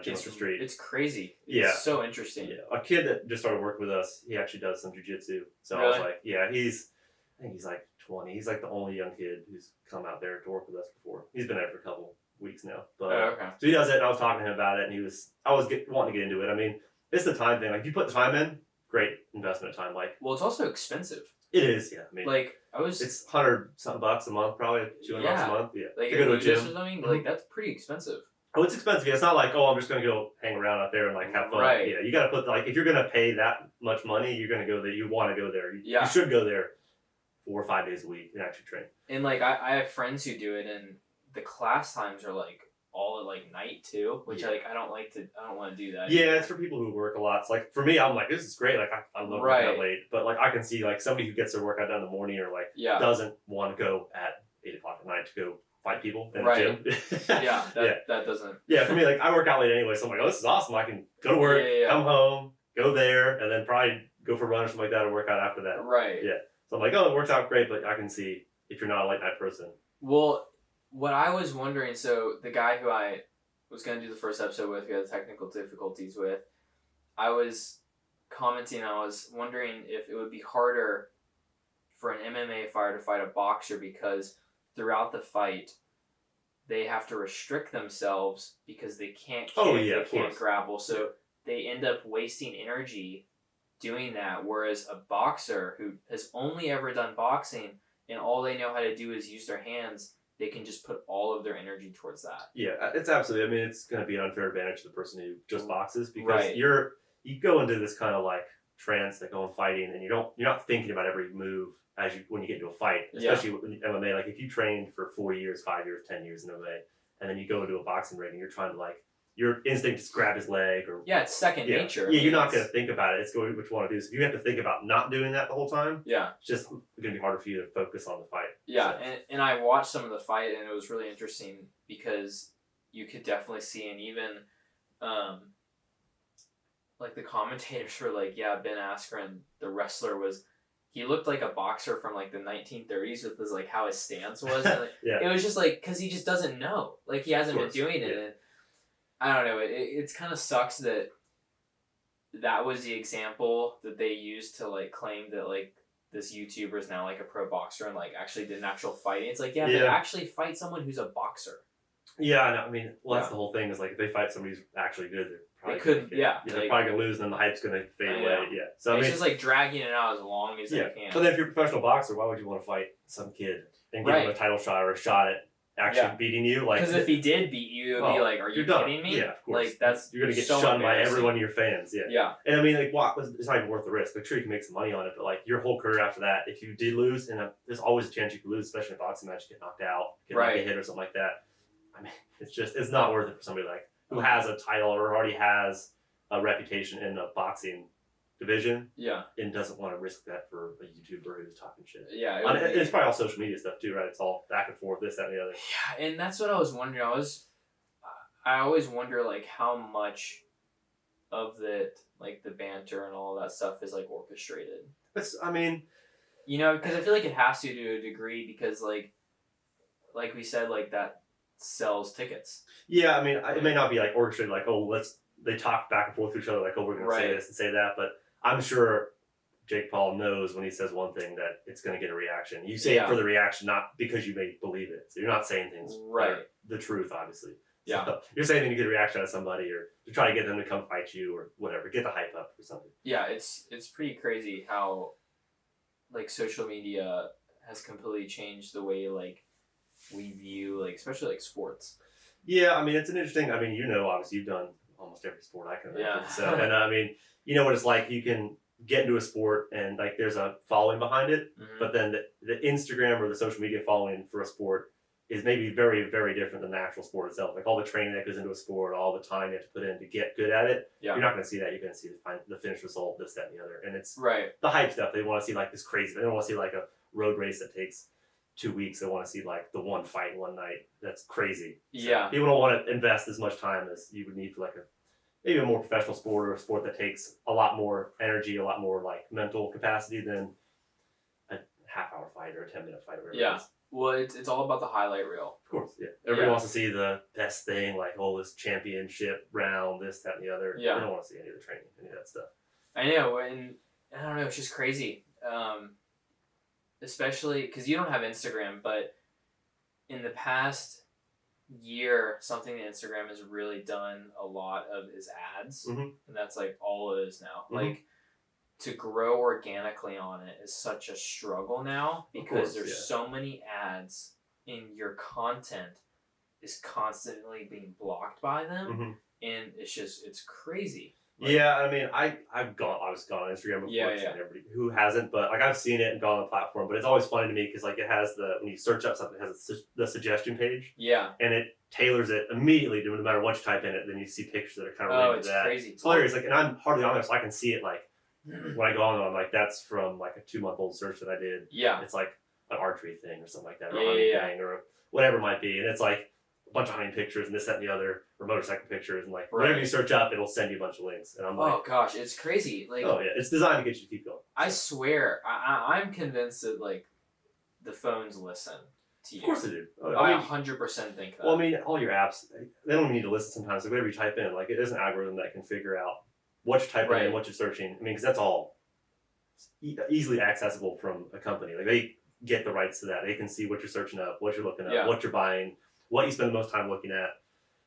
Gym up the street. It's crazy. It's so interesting. Yeah. A kid that just started working with us, he actually does some jiu-jitsu. So I was like, I think he's like 20. He's like the only young kid who's come out there to work with us before. He's been there for a couple weeks now. But so he does it, and I was talking to him about it, and I was wanting to get into it. I mean, it's the time thing. Like, if you put the time in, great investment of time. Like, well, it's also expensive. It is, yeah. I mean, like it's $100-something a month, probably $200 a month. Yeah, like to go to a gym or something. Like that's pretty expensive. Oh, it's expensive. It's not like, oh, I'm just going to go hang around out there and like have fun. Right. Yeah, you got to put like if you're going to pay that much money, you're going to go there. You want to go there. You should go there 4 or 5 days a week and actually train. And like I have friends who do it, and the class times are like all at like night too, which like I don't want to do that. Yeah, either. It's for people who work a lot. It's like for me, I'm like, this is great. Like I love working out late, but like I can see like somebody who gets their workout done in the morning or like doesn't want to go at 8 o'clock at night to go fight people in the gym. That doesn't. Yeah, for me, like I work out late anyway, so I'm like, oh, this is awesome. I can go to work, come home, go there, and then probably go for a run or something like that and work out after that. Right. Yeah. So I'm like, oh, it works out great, but I can see if you're not a late night person. Well, what I was wondering, so the guy who I was going to do the first episode with, who had technical difficulties with, I was commenting, I was wondering if it would be harder for an MMA fighter to fight a boxer, because throughout the fight, they have to restrict themselves because they can't kick, they can't grapple. So they end up wasting energy doing that. Whereas a boxer who has only ever done boxing and all they know how to do is use their hands, they can just put all of their energy towards that. Yeah, it's absolutely. I mean, it's going to be an unfair advantage to the person who just boxes, because you go into this kind of like trance, like going fighting, and you're not thinking about every move when you get into a fight, especially in MMA. Like if you trained for 4 years, 5 years, 10 years in MMA, and then you go into a boxing ring and you're trying to like, your instinct is grab his leg or it's second nature. Yeah, you're not going to think about it. It's going what you want to do. So if you have to think about not doing that the whole time, it's just going to be harder for you to focus on the fight. Yeah, so. and I watched some of the fight, and it was really interesting because you could definitely see, and even like the commentators were like, Ben Askren, the wrestler, he looked like a boxer from like the 1930s with his like how his stance was. And, like, it was just like, because he just doesn't know, like he hasn't been doing it. And I don't know. It's kind of sucks that was the example that they used to like claim that like this YouTuber is now like a pro boxer and like actually did an actual fighting. It's like but actually fight someone who's a boxer. Yeah, I know. I mean, that's the whole thing. Is like if they fight somebody who's actually good, they're probably they're probably gonna lose, and then the hype's gonna fade away. Yeah, so I mean, it's just like dragging it out as long as they can. But then if you're a professional boxer, why would you want to fight some kid and give him a title shot or a shot at actually beating you? Like, because if he did beat you, it would be like, are you kidding me? Yeah, of course. Like you're gonna get shunned by every one of your fans. Yeah. And I mean, like, it's not even worth the risk. Like, sure, you can make some money on it, but like your whole career after that, if you did lose, and there's always a chance you could lose, especially in a boxing match, get knocked out, get like a hit or something like that. I mean, it's not worth it for somebody like who has a title or already has a reputation in a boxing division, and doesn't want to risk that for a YouTuber who's talking shit. Yeah, it's probably all social media stuff too, right? It's all back and forth, this, that, and the other. Yeah, and that's what I was wondering. I always wonder like how much of it, like the banter and all that stuff, is like orchestrated. I mean, because I feel like it has to a degree, because like we said, like that sells tickets. Yeah, I mean, it may not be like orchestrated, like, oh, they talk back and forth to each other, like, oh, we're going to say this and say that, but I'm sure Jake Paul knows when he says one thing that it's going to get a reaction. You say it for the reaction, not because you may believe it. So you're not saying things the truth, obviously. Yeah. So you're saying to get a reaction out of somebody or to try to get them to come fight you or whatever, get the hype up or something. Yeah, it's pretty crazy how like social media has completely changed the way like we view like especially like sports. Yeah, I mean it's an interesting. I mean obviously you've done almost every sport I can imagine. Yeah. So and I mean you know what it's like. You can get into a sport and like there's a following behind it, but then the Instagram or the social media following for a sport is maybe very, very different than the actual sport itself. Like all the training that goes into a sport, all the time you have to put in to get good at it. Yeah. You're not going to see that. You're going to see the finished result, this, that, and the other. And it's the hype stuff. They want to see like this crazy. They don't want to see like a road race that takes 2 weeks. They want to see like the one fight one night. That's crazy. So people don't want to invest as much time as you would need for like maybe a more professional sport or a sport that takes a lot more energy, a lot more like mental capacity than a half-hour fight or a 10-minute fight or whatever it is. Well, it's all about the highlight reel. Of course, yeah. Everybody wants to see the best thing, like, oh, this championship round, this, that, and the other. Yeah. They don't want to see any of the training, any of that stuff. I know, and I don't know, it's just crazy. Especially, because you don't have Instagram, but in the past year, something that Instagram has really done a lot of is ads. And that's, like, all it is now. Like, to grow organically on it is such a struggle now because there's so many ads and your content is constantly being blocked by them and it's crazy. Like, yeah, I mean, I've gone on Instagram before. Yeah. Everybody who hasn't, but like I've seen it and gone on the platform, but it's always funny to me because like it has when you search up something, it has the suggestion page. Yeah. And it tailors it immediately to no matter what you type in it, then you see pictures that are kind of related to that. Crazy. It's hilarious. Like, and I'm hardly on there, so I can see it like when I go on, I'm like, that's from like a 2-month-old search that I did. Yeah. It's like an archery thing or something like that, or a hunting thing, or whatever it might be. And it's like a bunch of hunting pictures and this, that, and the other, or motorcycle pictures. And like, whatever you search up, it'll send you a bunch of links. And I'm like, oh gosh, it's crazy. Like, oh yeah, it's designed to get you to keep going. I swear, I'm convinced that like the phones listen to you. Of course they do. I 100% think that. Well, I mean, all your apps, they don't even need to listen sometimes. Like, whatever you type in, like, it is an algorithm that can figure out what you're typing in, what you're searching. I mean, because that's all easily accessible from a company. Like, they get the rights to that. They can see what you're searching up, what you're looking up, what you're buying, what you spend the most time looking at.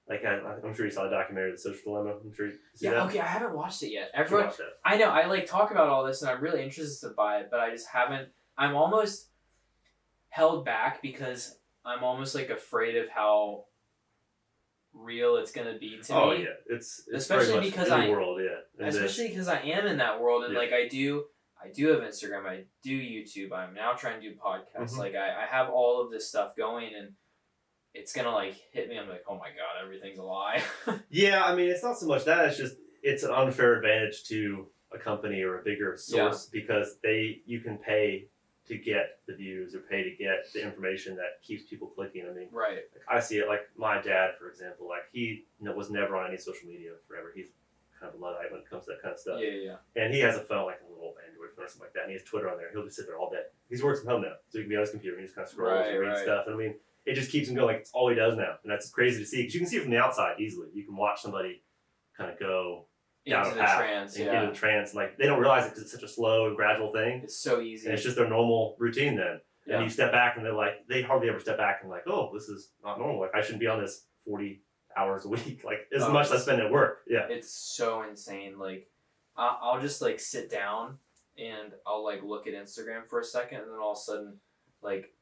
Like, I'm sure you saw the documentary, The Social Dilemma. I'm sure you see that. Okay, I haven't watched it yet. Everyone, I know, I like talk about all this and I'm really interested to buy it, but I just haven't. I'm almost held back because I'm almost like afraid of how real it's gonna be to me. Oh yeah, it's especially because I world, especially because I am in that world and like I do have Instagram, I do YouTube, I'm now trying to do podcasts. Like I have all of this stuff going and it's gonna like hit me. I'm like, oh my god, everything's a lie. Yeah, I mean, it's not so much that, it's just it's an unfair advantage to a company or a bigger source because you can pay to get the views or pay to get the information that keeps people clicking. I mean, like I see it like my dad, for example, like he was never on any social media forever. He's kind of a Luddite when it comes to that kind of stuff. Yeah. And he has a phone, like a little Android phone or something like that, and he has Twitter on there. He'll just sit there all day. He's working from home now, so he can be on his computer and he just kind of scrolls and read stuff. And I mean, it just keeps him going. Like, it's all he does now. And that's crazy to see because you can see it from the outside easily. You can watch somebody kind of go down into a path, into the trance. And like, they don't realize it because it's such a slow and gradual thing. It's so easy. And it's just their normal routine then. Yeah. And you step back and they're like, they hardly ever step back and like, oh, this is not normal. Like, I shouldn't be on this 40 hours a week. Like, as much as I spend at work. Yeah. It's so insane. Like, I'll just like sit down and I'll like look at Instagram for a second and then all of a sudden, like,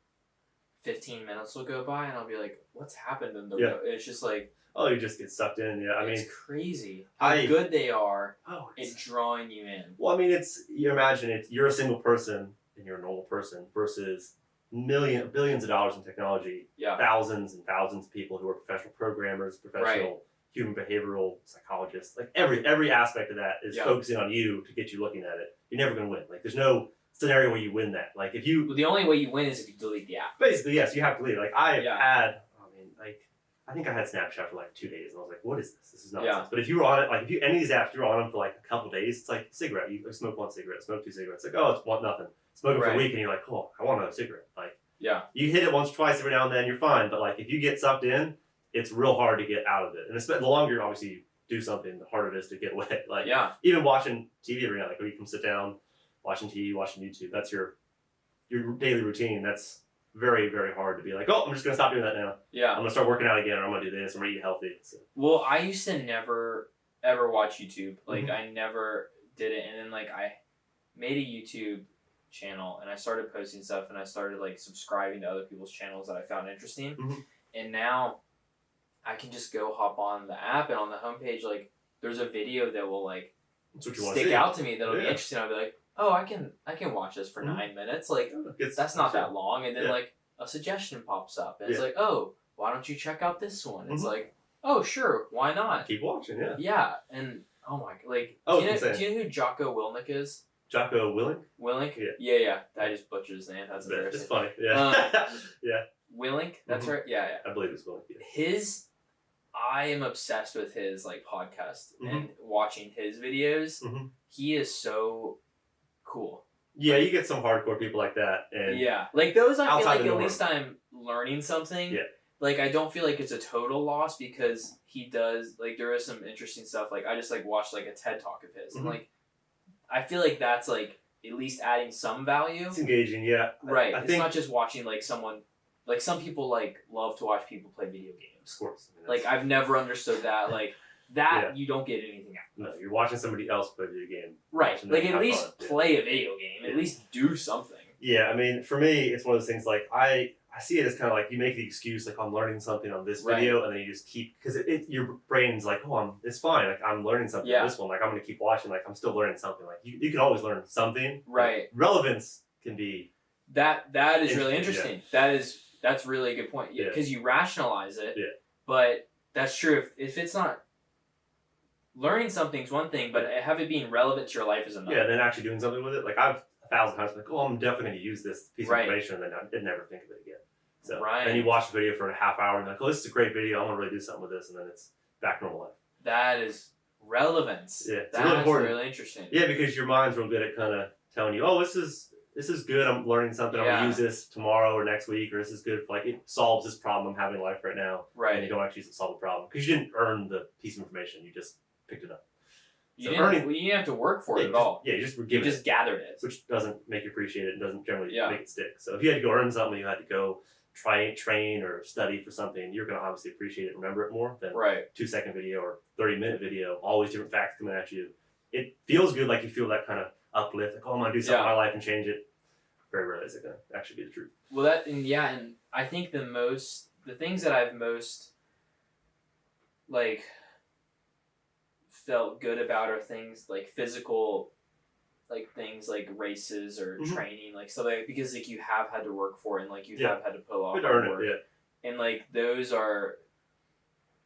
15 minutes will go by and I'll be like, what's happened in the road? It's just like, oh, you just get sucked in. Yeah, I mean, it's crazy how good they are at drawing you in. Well, I mean, you imagine you're a single person and you're a normal person versus billions of dollars in technology, thousands and thousands of people who are professional programmers, professional human behavioral psychologists. Like every aspect of that is focusing on you to get you looking at it. You're never going to win. Like, there's no scenario where you win that. Like, if you... Well, the only way you win is if you delete the app. Basically, yes, you have to delete it. Like, I think I had Snapchat for like 2 days, and I was like, what is this? This is nonsense. Yeah. But if you were on it, like, if any of these apps, you're on them for like a couple days, it's like cigarette. You smoke one cigarette, smoke 2 cigarettes. Like, oh, it's nothing. Smoke it for a week, and you're like, oh, I want another cigarette. Like, Yeah. You hit it once, twice, every now and then, you're fine. But like if you get sucked in, it's real hard to get out of it. And the longer obviously you do something, the harder it is to get away. Like even watching TV every night, like when you can sit down, watching TV, watching YouTube, that's your daily routine. That's very, very hard to be like, oh, I'm just gonna stop doing that now. Yeah. I'm gonna start working out again, or I'm gonna do this, I'm gonna eat healthy. So. Well, I used to never ever watch YouTube. Like I never did it, and then like I made a YouTube channel and I started posting stuff and I started like subscribing to other people's channels that I found interesting. And now I can just go hop on the app, and on the homepage like there's a video that will like stick out to me that'll be interesting. I'll be like, oh, I can watch this for 9 minutes. Like that's not that long. And then like a suggestion pops up and it's like, oh, why don't you check out this one? It's like, oh sure, why not? Keep watching, Yeah, and oh my, like do you know who Jocko Willink is? Jocko Willink? Willink? Yeah. I just butchered his name. That's embarrassing. It's funny. Yeah. Willink? That's right. Yeah. I believe it's Willink. Yeah. I am obsessed with his like podcast and watching his videos. He is so cool. Yeah, you get some hardcore people like that, and like those. I feel like at least I'm learning something. Yeah. Like I don't feel like it's a total loss because he does like there is some interesting stuff. Like I just like watched like a TED talk of his and like I feel like that's like at least adding some value. It's engaging, yeah. Right. It's not just watching like someone. Like some people like love to watch people play video games. Of course. I mean, like I've never understood that. Like that you don't get anything out of. No, you're watching somebody else play a video game. Right. Like at least play a video game. At least do something. Yeah, I mean, for me, it's one of those things like I see it as kind of like you make the excuse like I'm learning something on this video, and then you just keep because your brain's like, oh, it's fine. Like I'm learning something on this one. Like I'm gonna keep watching. Like I'm still learning something. Like you can always learn something. Right. Relevance can be. That is really interesting. That's really a good point. Yeah, because you rationalize it. Yeah. But that's true. If it's not learning something's one thing, but have it being relevant to your life is another. Yeah, then actually doing something with it. Like I've 1,000 times like, oh, I'm definitely going to use this piece of information, and then I did never think of it again. So then you watch the video for a half hour, and you're like, oh, this is a great video. I want to really do something with this, and then it's back to normal life. That is relevance. Yeah, it's that's really important. Really interesting. Yeah, because your mind's real good at kind of telling you, oh, this is good. I'm learning something. I'm going to use this tomorrow or next week, or this is good. Like it solves this problem I'm having in life right now. Right. And you don't actually solve the problem because you didn't earn the piece of information. You just picked it up. You didn't have to work for it at all. Yeah, you just gathered it. Which doesn't make you appreciate it and doesn't generally make it stick. So if you had to go earn something, you had to go train or study for something, you're going to obviously appreciate it and remember it more than 2-second video or 30-minute video, all these different facts coming at you. It feels good, like you feel that kind of uplift, like, oh, I'm going to do something in my life and change it. Very rarely is it going to actually be the truth. Well, and I think the things that I've most, like, felt good about are things like physical, like things like races or training, like stuff like because like you have had to work for it and like you have had to put a lot of work. And like those are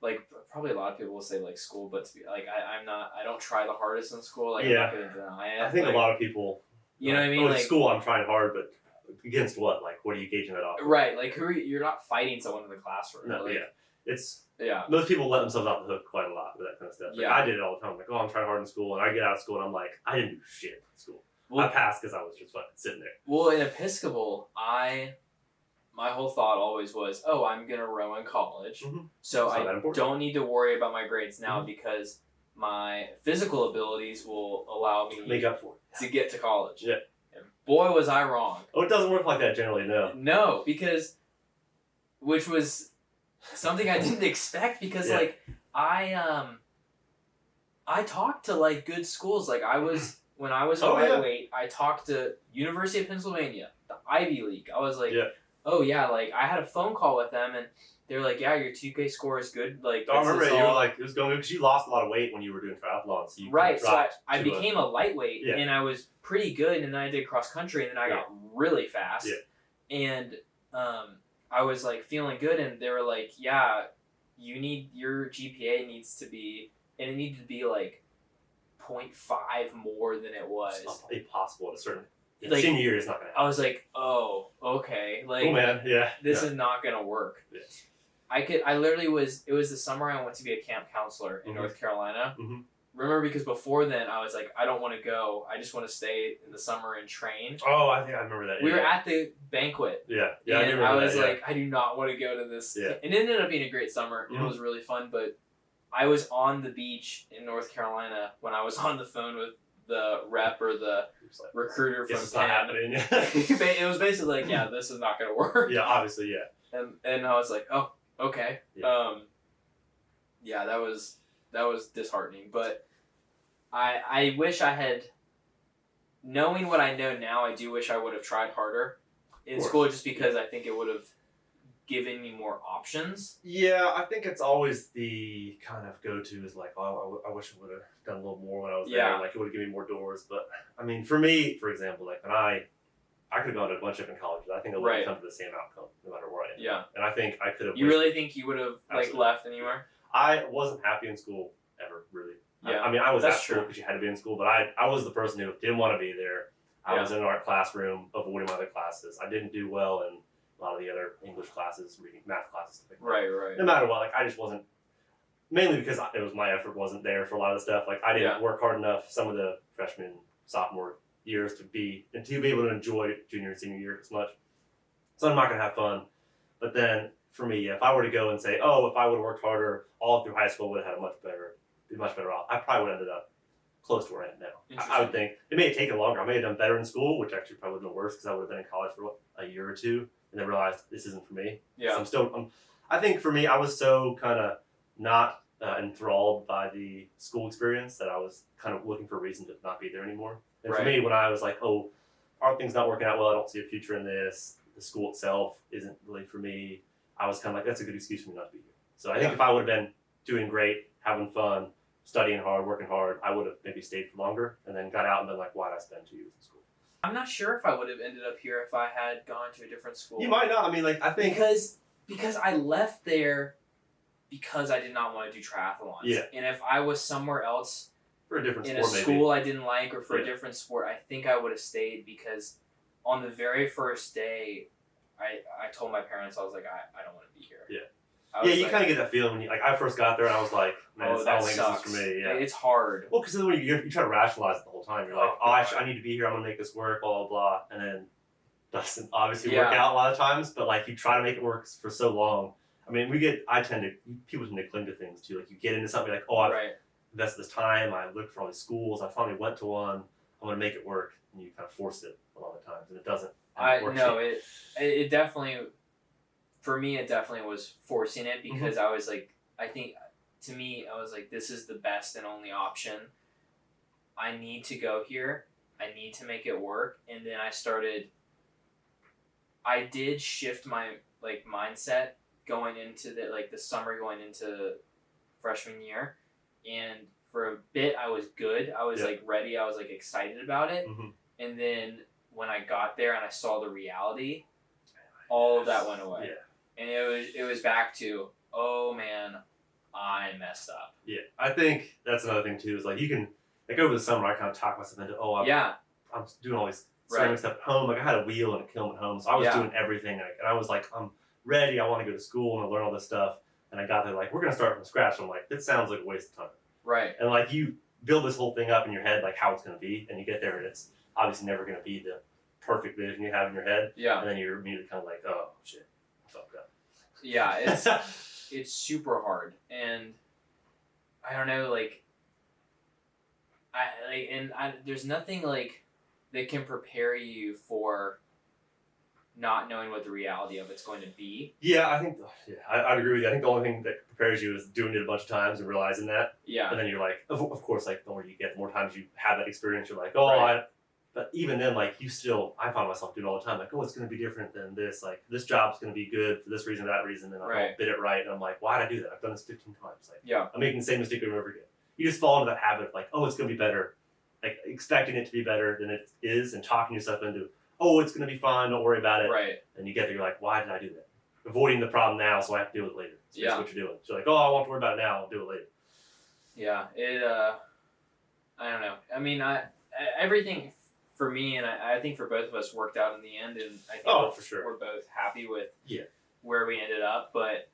like probably a lot of people will say like school, but to be like I don't try the hardest in school. Like I'm not gonna deny it. I think a lot of people you know what I mean? Like school I'm trying hard, but against what? Like what are you gauging that off? Right, like you're not fighting someone in the classroom. No, like, it's most people let themselves off the hook quite a lot with that kind of stuff. Like, I did it all the time. Like, oh, I'm trying hard in school, and I get out of school, and I'm like, I didn't do shit in school. Well, I passed because I was just fucking sitting there. Well, in Episcopal, my whole thought always was, oh, I'm gonna row in college, so I don't need to worry about my grades now because my physical abilities will allow me make up for it to get to college. Yeah. And boy, was I wrong. Oh, it doesn't work like that generally. No, because which was something I didn't expect because like I talked to like good schools. Like I was when I was lightweight, I talked to University of Pennsylvania, the Ivy League. I was like, oh yeah, like I had a phone call with them and they were like, yeah, your 2K score is good. Like I remember you were like it was going good because you lost a lot of weight when you were doing triathlons. So so I became a lightweight and I was pretty good. And then I did cross country and then I got really fast. And I was like feeling good, and they were like, "Yeah, your GPA needs to be, and it needed to be like 0.5 more than it was." It's not impossible at a certain like, senior year is not gonna happen. I was like, "Oh, okay, like, oh man, this is not gonna work." I literally was. It was the summer I went to be a camp counselor in North Carolina. remember because before then I was like, I don't want to go. I just want to stay in the summer and train. Oh, I think I remember that. We were at the banquet. Yeah. And I was like, I do not want to go to this. Yeah. And it ended up being a great summer. Mm-hmm. It was really fun, but I was on the beach in North Carolina when I was on the phone with the rep or the recruiter from it's not happening. It was basically like, yeah, this is not going to work. Yeah, obviously, yeah. And I was like, oh, okay. Yeah. That was disheartening. But I wish I had, knowing what I know now, I do wish I would have tried harder in school, just because I think it would have given me more options. Yeah, I think it's always the kind of go-to is like, oh, I wish I would have done a little more when I was there. Like, it would have given me more doors. But, I mean, for me, for example, like, when I could have gone to a bunch of different colleges. I think I would have come to the same outcome no matter where I ended up. And I think I could have... You really think you would have, like, left anywhere? I wasn't happy in school ever, really. Yeah. I mean, I was at school because you had to be in school, but I was the person who didn't want to be there. I was in an art classroom, avoiding my other classes. I didn't do well in a lot of the other English classes, reading, math classes. Right. No matter what, like, I just wasn't, mainly because it was my effort wasn't there for a lot of the stuff. Like, I didn't work hard enough some of the freshman, sophomore years to be able to enjoy junior and senior year as much. So I'm not going to have fun. But then, for me, if I were to go and say, oh, if I would have worked harder all through high school, I would have had be much better off. I probably would have ended up close to where I am now. I would think it may have taken longer. I may have done better in school, which actually probably would have been worse because I would have been in college for a year or two and then realized this isn't for me. Yeah. So I think for me, I was so kind of not enthralled by the school experience that I was kind of looking for a reason to not be there anymore. And for me, when I was like, oh, aren't things not working out well? I don't see a future in this. The school itself isn't really for me. I was kind of like, that's a good excuse for me not to be here. So I think if I would have been doing great, having fun, studying hard, working hard, I would have maybe stayed for longer and then got out and been like, why did I spend 2 years in school? I'm not sure if I would have ended up here if I had gone to a different school. You might not. I mean, like, I think... Because I left there because I did not want to do triathlons. Yeah. And if I was somewhere else for a different in sport, a school I didn't like or for a different sport, I think I would have stayed because on the very first day, I told my parents, I was like, I don't want to be here. Yeah. You like, kind of get that feeling when you, like, I first got there and I was like, man, I don't think sucks. this is for me. Yeah. It's hard. Well, because then when you try to rationalize it the whole time, you're like, I need to be here, I'm going to make this work, blah, blah, blah. And then doesn't obviously work out a lot of times, but like you try to make it work for so long. I mean, people tend to cling to things too. Like you get into something like, I've invested this time, I looked for all these schools, I finally went to one, I'm going to make it work. And you kind of force it a lot of times and it doesn't. It definitely, for me, it definitely was forcing it because I was like, I think to me, I was like, this is the best and only option. I need to go here. I need to make it work. And then I did shift my like mindset going into the summer going into freshman year. And for a bit, I was good. I was like ready. I was like excited about it. And then when I got there and I saw the reality, all of that went away. And it was back to, oh man, I messed up. Yeah, I think that's another thing too. Is like you can like over the summer I kind of talk myself into I'm doing all these ceramic stuff at home. Like I had a wheel and a kiln at home, so I was doing everything. And I was like, I'm ready. I want to go to school and learn all this stuff. And I got there like we're gonna start from scratch. I'm like, this sounds like a waste of time. Right. And like you build this whole thing up in your head like how it's gonna be, and you get there and it's obviously never gonna be the perfect vision you have in your head. Yeah. And then you're immediately kind of like, oh shit, I fucked up. Yeah, it's super hard, and I don't know, there's nothing like that can prepare you for not knowing what the reality of it's going to be. Yeah, I think I'd agree with you. I think the only thing that prepares you is doing it a bunch of times and realizing that. Yeah. And then you're like, of course, like the more you get, the more times you have that experience, you're like, but even then, like, I find myself doing it all the time, like, it's going to be different than this. Like, this job's going to be good for this reason or that reason, and I don't bid it right. And I'm like, why'd I do that? I've done this 15 times. Like, I'm making the same mistake over and over again. You just fall into that habit of, like, it's going to be better. Like, expecting it to be better than it is and talking yourself into, it's going to be fine, don't worry about it. Right. And you get there, you're like, why did I do that? Avoiding the problem now so I have to deal with it later. So that's what you're doing. So you're like, I won't worry about it now, I'll do it later. Yeah, I don't know. I mean, everything... For me, and I think for both of us, worked out in the end, and I think for sure. we're both happy with where we ended up. But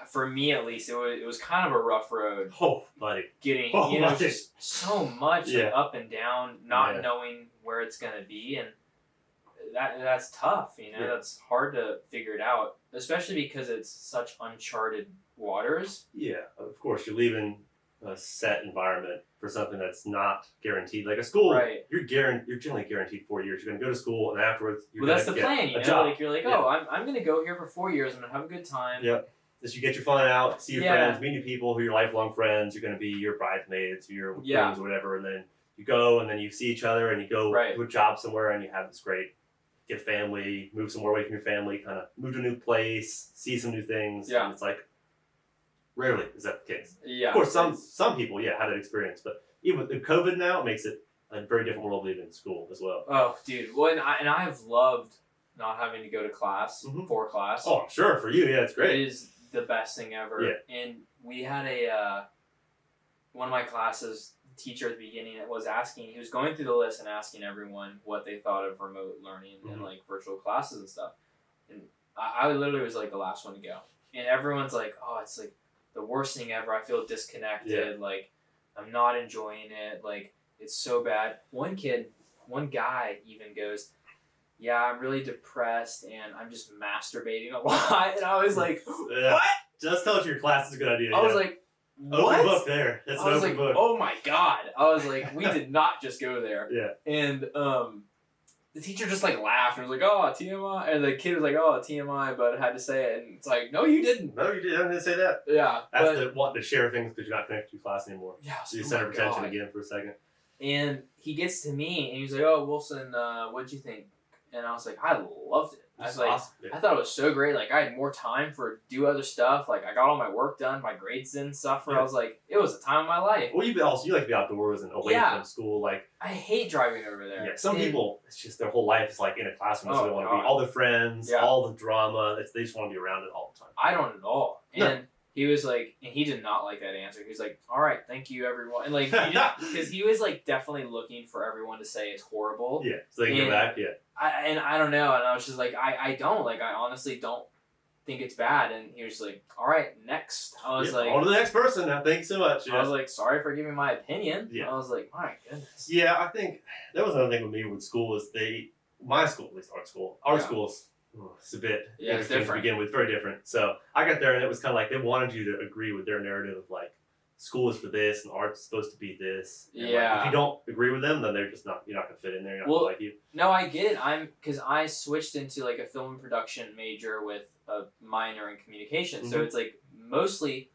for me at least, it was kind of a rough road. Oh, buddy. Getting, just so much up and down, not knowing where it's going to be. And that's tough, that's hard to figure it out, especially because it's such uncharted waters. Yeah, of course, you're leaving a set environment for something that's not guaranteed. Like a school, you're generally guaranteed 4 years. You're going to go to school, and afterwards, you're that's the plan, job. Like, you're like, oh, I'm going to go here for 4 years. I'm going to have a good time. Yep. As you get your fun out, see your friends, meet new people who are your lifelong friends. You're going to be your bridesmaids, your friends, or whatever. And then you go, and then you see each other, and you go to a job somewhere, and you have this great get a family, move somewhere away from your family, kind of move to a new place, see some new things. Yeah. And it's like, rarely is that the case. Yeah. Of course, some people, had that experience. But even with COVID now, it makes it a very different world living in school as well. Oh, dude. Well, and I've loved not having to go to class, for class. Oh, sure. For you, it's great. It is the best thing ever. Yeah. And we had one of my classes, the teacher at the beginning he was going through the list and asking everyone what they thought of remote learning and like virtual classes and stuff. And I literally was like the last one to go. And everyone's like, oh, it's like the worst thing ever. I feel disconnected. Yeah. Like, I'm not enjoying it. Like, it's so bad. One guy even goes, yeah, I'm really depressed and I'm just masturbating a lot. And I was like, what? Just tell it to your class is a good idea. I was like, what? Open book there. That's an open book. Oh my God. I was like, we did not just go there. Yeah. And the teacher just like laughed and was like, oh, TMI. And the kid was like, oh, TMI, but had to say it. And it's like, no, you didn't. No, you didn't. I didn't say that. Yeah. That's wanting to share things because you're not connected to your class anymore. Yeah. So you center attention again for a second. And he gets to me and he's like, oh, Wilson, what'd you think? And I was like, I loved it. I was like, awesome. I thought it was so great. Like, I had more time do other stuff. Like, I got all my work done, my grades in, stuff. Where I was like, it was a time of my life. Well, you like to be outdoors and away from school. Like, I hate driving over there. Yeah, some people, it's just their whole life is like in a classroom. So they want to be all their friends, all the drama. They just want to be around it all the time. I don't at all. And he was like, and he did not like that answer. He was like, all right, thank you, everyone. And like, because he was like definitely looking for everyone to say it's horrible. Yeah, so they can go back, I don't know. And I was just like, I don't. Like, I honestly don't think it's bad. And he was like, all right, next. I was like, on to the next person now. Thank you so much. I was like, sorry for giving my opinion. Yeah. I was like, my goodness. Yeah, I think that was another thing with me with school is my school, at least art schools, it's a bit it's different to begin with, very different. So I got there and it was kind of like they wanted you to agree with their narrative of like school is for this and art's supposed to be this. And like, if you don't agree with them, then you're not going to fit in there. You're not going to like you. No, I get it. Because I switched into like a film production major with a minor in communication. So it's like mostly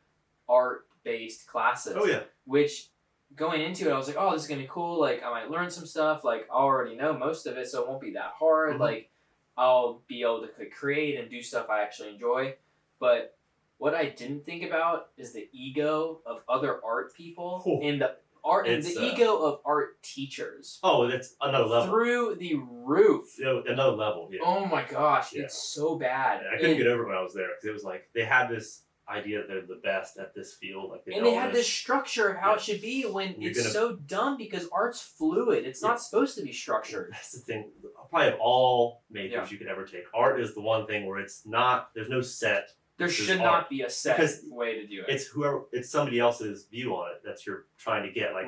art-based classes. Oh yeah. Which going into it, I was like, oh, this is going to be cool. Like I might learn some stuff. Like I already know most of it, so it won't be that hard. Like I'll be able to create and do stuff I actually enjoy. But what I didn't think about is the ego of other art people and the ego of art teachers. Oh, that's another level. Through the roof. Another level, yeah. Oh my gosh, it's so bad. I couldn't get over it when I was there because it was like they had this idea that they're the best at this field. Like they had this structure of how it should be when it's so dumb because art's fluid. It's not supposed to be structured. That's the thing. Probably of all majors you could ever take, art is the one thing where it's not. There's no set. There should not be a set way to do it. It's somebody else's view on it that you're trying to get. Like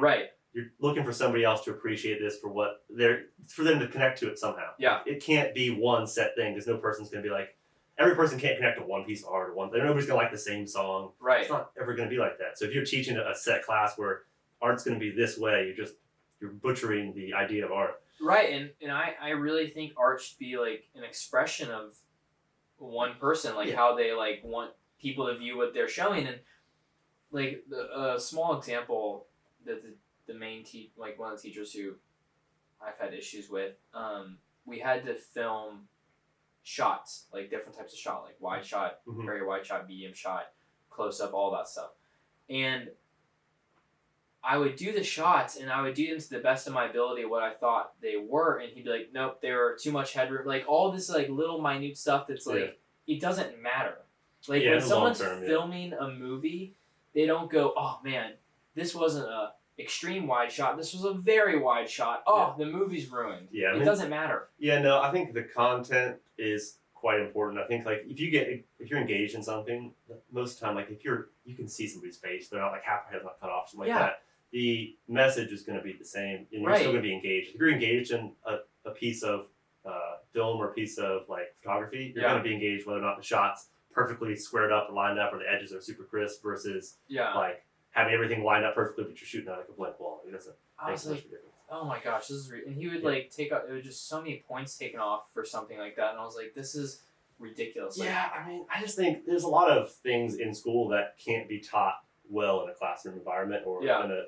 you're looking for somebody else to appreciate this for them to connect to it somehow. Yeah. It can't be one set thing because no person's gonna be like every person can't connect to one piece of art or one thing. Nobody's gonna like the same song. Right. It's not ever gonna be like that. So if you're teaching a set class where art's gonna be this way, you're butchering the idea of art. Right, and I really think art should be like an expression of one person, like how they like want people to view what they're showing. And like a small example that the main like one of the teachers who I've had issues with, we had to film shots, like different types of shot, like wide shot, very wide shot, medium shot, close up, all that stuff. And I would do the shots and I would do them to the best of my ability what I thought they were, and he'd be like, nope, they were too much headroom. Like all this like little minute stuff that's like it doesn't matter. Like when someone's filming a movie, they don't go, oh man, this wasn't a extreme wide shot, this was a very wide shot. Oh, the movie's ruined. Yeah, it doesn't matter. Yeah, no, I think the content is quite important. I think like if you're engaged in something, most of the time like you can see somebody's face, they're not like half their head's not cut off, something like that. The message is going to be the same, and you're still going to be engaged. If you're engaged in a piece of film or a piece of like photography, you're going to be engaged whether or not the shot's perfectly squared up or lined up or the edges are super crisp versus like having everything lined up perfectly but you're shooting out like a blank wall. It doesn't make much of a difference. Oh my gosh, this is and he would like take out. It was just so many points taken off for something like that, and I was like, this is ridiculous. Like, I mean, I just think there's a lot of things in school that can't be taught well in a classroom environment or in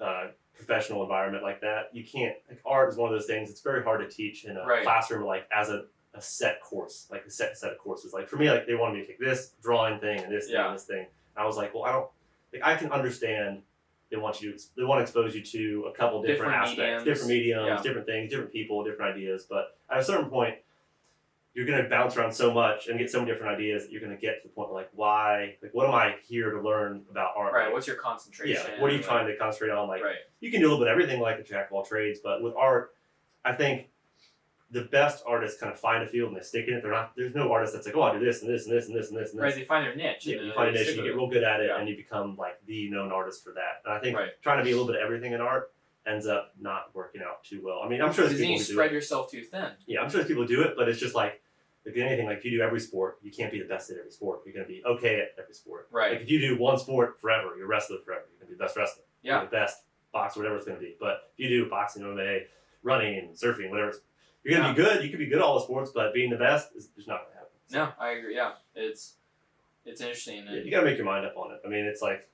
a professional environment like that. You can't. Like art is one of those things. It's very hard to teach in a classroom like as a set course, like a set of courses. Like for me, like they wanted me to take this drawing thing and this thing and this thing. And I was like, well, I don't. Like I can understand. They want to expose you to a couple different aspects, different mediums, different things, different people, different ideas. But at a certain point, you're going to bounce around so much and get so many different ideas that you're going to get to the point of like, why? Like, what am I here to learn about art? Right. What's your concentration? Yeah. Like, what are you trying to concentrate on? Like, you can do a little bit of everything like a jack of all trades, but with art, I think the best artists kind of find a field and they stick in it. There's no artist that's like, oh, I'll do this and this and this and this and this and this. Right, they find their niche. Yeah, you find a niche and you get real good at it and you become like the known artist for that. And I think trying to be a little bit of everything in art ends up not working out too well. I mean, I'm sure there's people who do it. You spread yourself too thin. Yeah, I'm sure there's people who do it, but it's just like anything, like if you do every sport, you can't be the best at every sport. You're going to be okay at every sport. Right. Like if you do one sport forever, you're a wrestler forever. You're going to be the best wrestler. Yeah. You're the best boxer, whatever it's going to be. But if you do boxing, MMA, running, surfing, whatever you're going to be good. You could be good at all the sports, but being the best is just not going to happen. So. No, I agree. Yeah, it's interesting. You got to make your mind up on it. I mean, it's like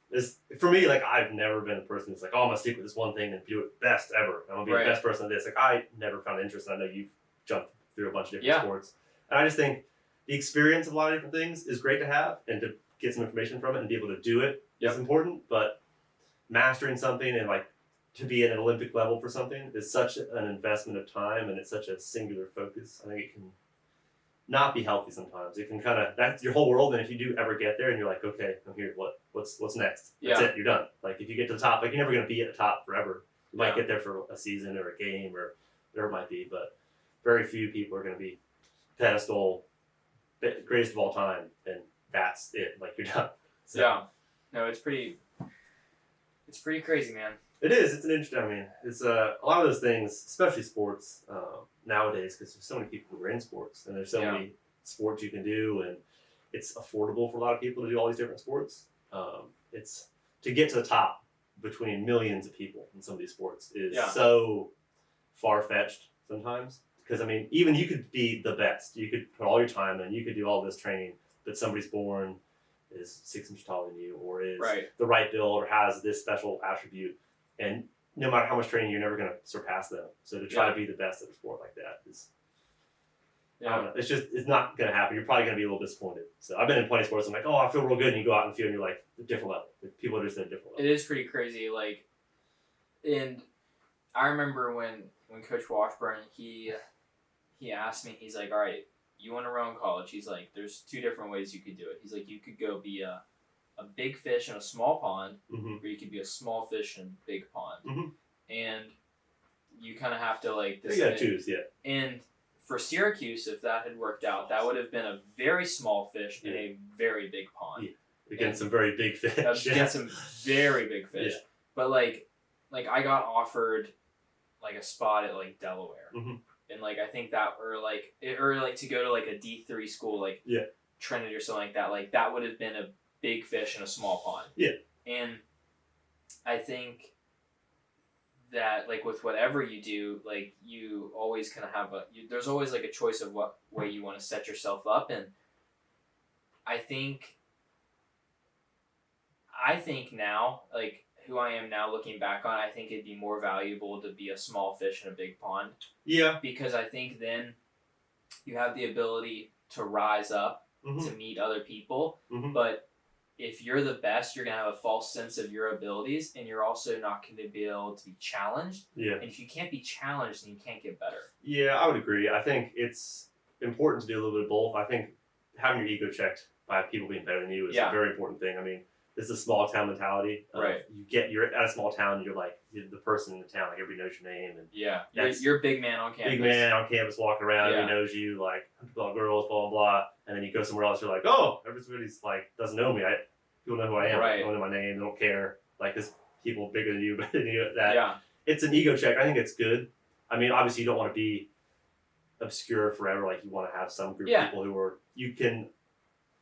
for me. Like I've never been a person who's like, oh, I'm gonna stick with this one thing and do it best ever. I'm gonna be the best person at this. Like I never found interest. And I know you've jumped through a bunch of different sports, and I just think the experience of a lot of different things is great to have, and to get some information from it and be able to do it is important. But mastering something and like to be at an Olympic level for something is such an investment of time and it's such a singular focus. I think it can not be healthy sometimes. It can kind of, that's your whole world, and if you do ever get there and you're like, okay, I'm here, what's next? That's it, you're done. Like if you get to the top, like you're never going to be at the top forever. You might get there for a season or a game or whatever it might be, but very few people are going to be pedestal, greatest of all time, and that's it, like you're done. So, yeah. No, it's pretty crazy, man. It is. It's an interesting. I mean, it's a lot of those things, especially sports nowadays, because there's so many people who are in sports, and there's so many sports you can do, and it's affordable for a lot of people to do all these different sports. It's to get to the top between millions of people in some of these sports is so far fetched sometimes. Because I mean, even you could be the best, you could put all your time in, you could do all this training, but somebody's born is 6 inches taller than you, or is the right build, or has this special attribute. And no matter how much training, you're never going to surpass them. So to try to be the best at a sport like that is, I don't know, it's not going to happen. You're probably going to be a little disappointed. So I've been in plenty of sports. I'm like, oh, I feel real good. And you go out in the field and you're like, a different level. People are just at a different level. It is pretty crazy. Like, and I remember when Coach Washburn, he asked me, he's like, all right, you want to run college? He's like, there's 2 different ways you could do it. He's like, you could go be a big fish in a small pond, or you could be a small fish in a big pond. And you kind of have to like this. You gotta choose, And for Syracuse, if that had worked out, that would have been a very small fish in a very big pond. Against some very big fish. Against some very big fish. But like I got offered like a spot at like Delaware. And like I think that or like to go to like a D3 school like Trinity or something like that would have been a big fish in a small pond. And I think that like with whatever you do, like you always kind of have there's always like a choice of what way you want to set yourself up. And I think now, like who I am now looking back on, I think it'd be more valuable to be a small fish in a big pond. Because I think then you have the ability to rise up to meet other people. But if you're the best, you're going to have a false sense of your abilities, and you're also not going to be able to be challenged. And if you can't be challenged, then you can't get better. I would agree. I think it's important to do a little bit of both. I think having your ego checked by people being better than you is a very important thing. I mean, it's a small town mentality. Right. You're at a small town, and you're the person in the town, like everybody knows your name, and you're a big man on campus. Big man on campus walking around, everybody knows you, like girls, blah blah blah, and then you go somewhere else, you're like, oh, everybody's like doesn't know me. People know who I am. Right. They don't know my name. They don't care. Like this, people bigger than you, better than you. Yeah. It's an ego check. I think it's good. I mean, obviously, you don't want to be obscure forever. Like you want to have some group of people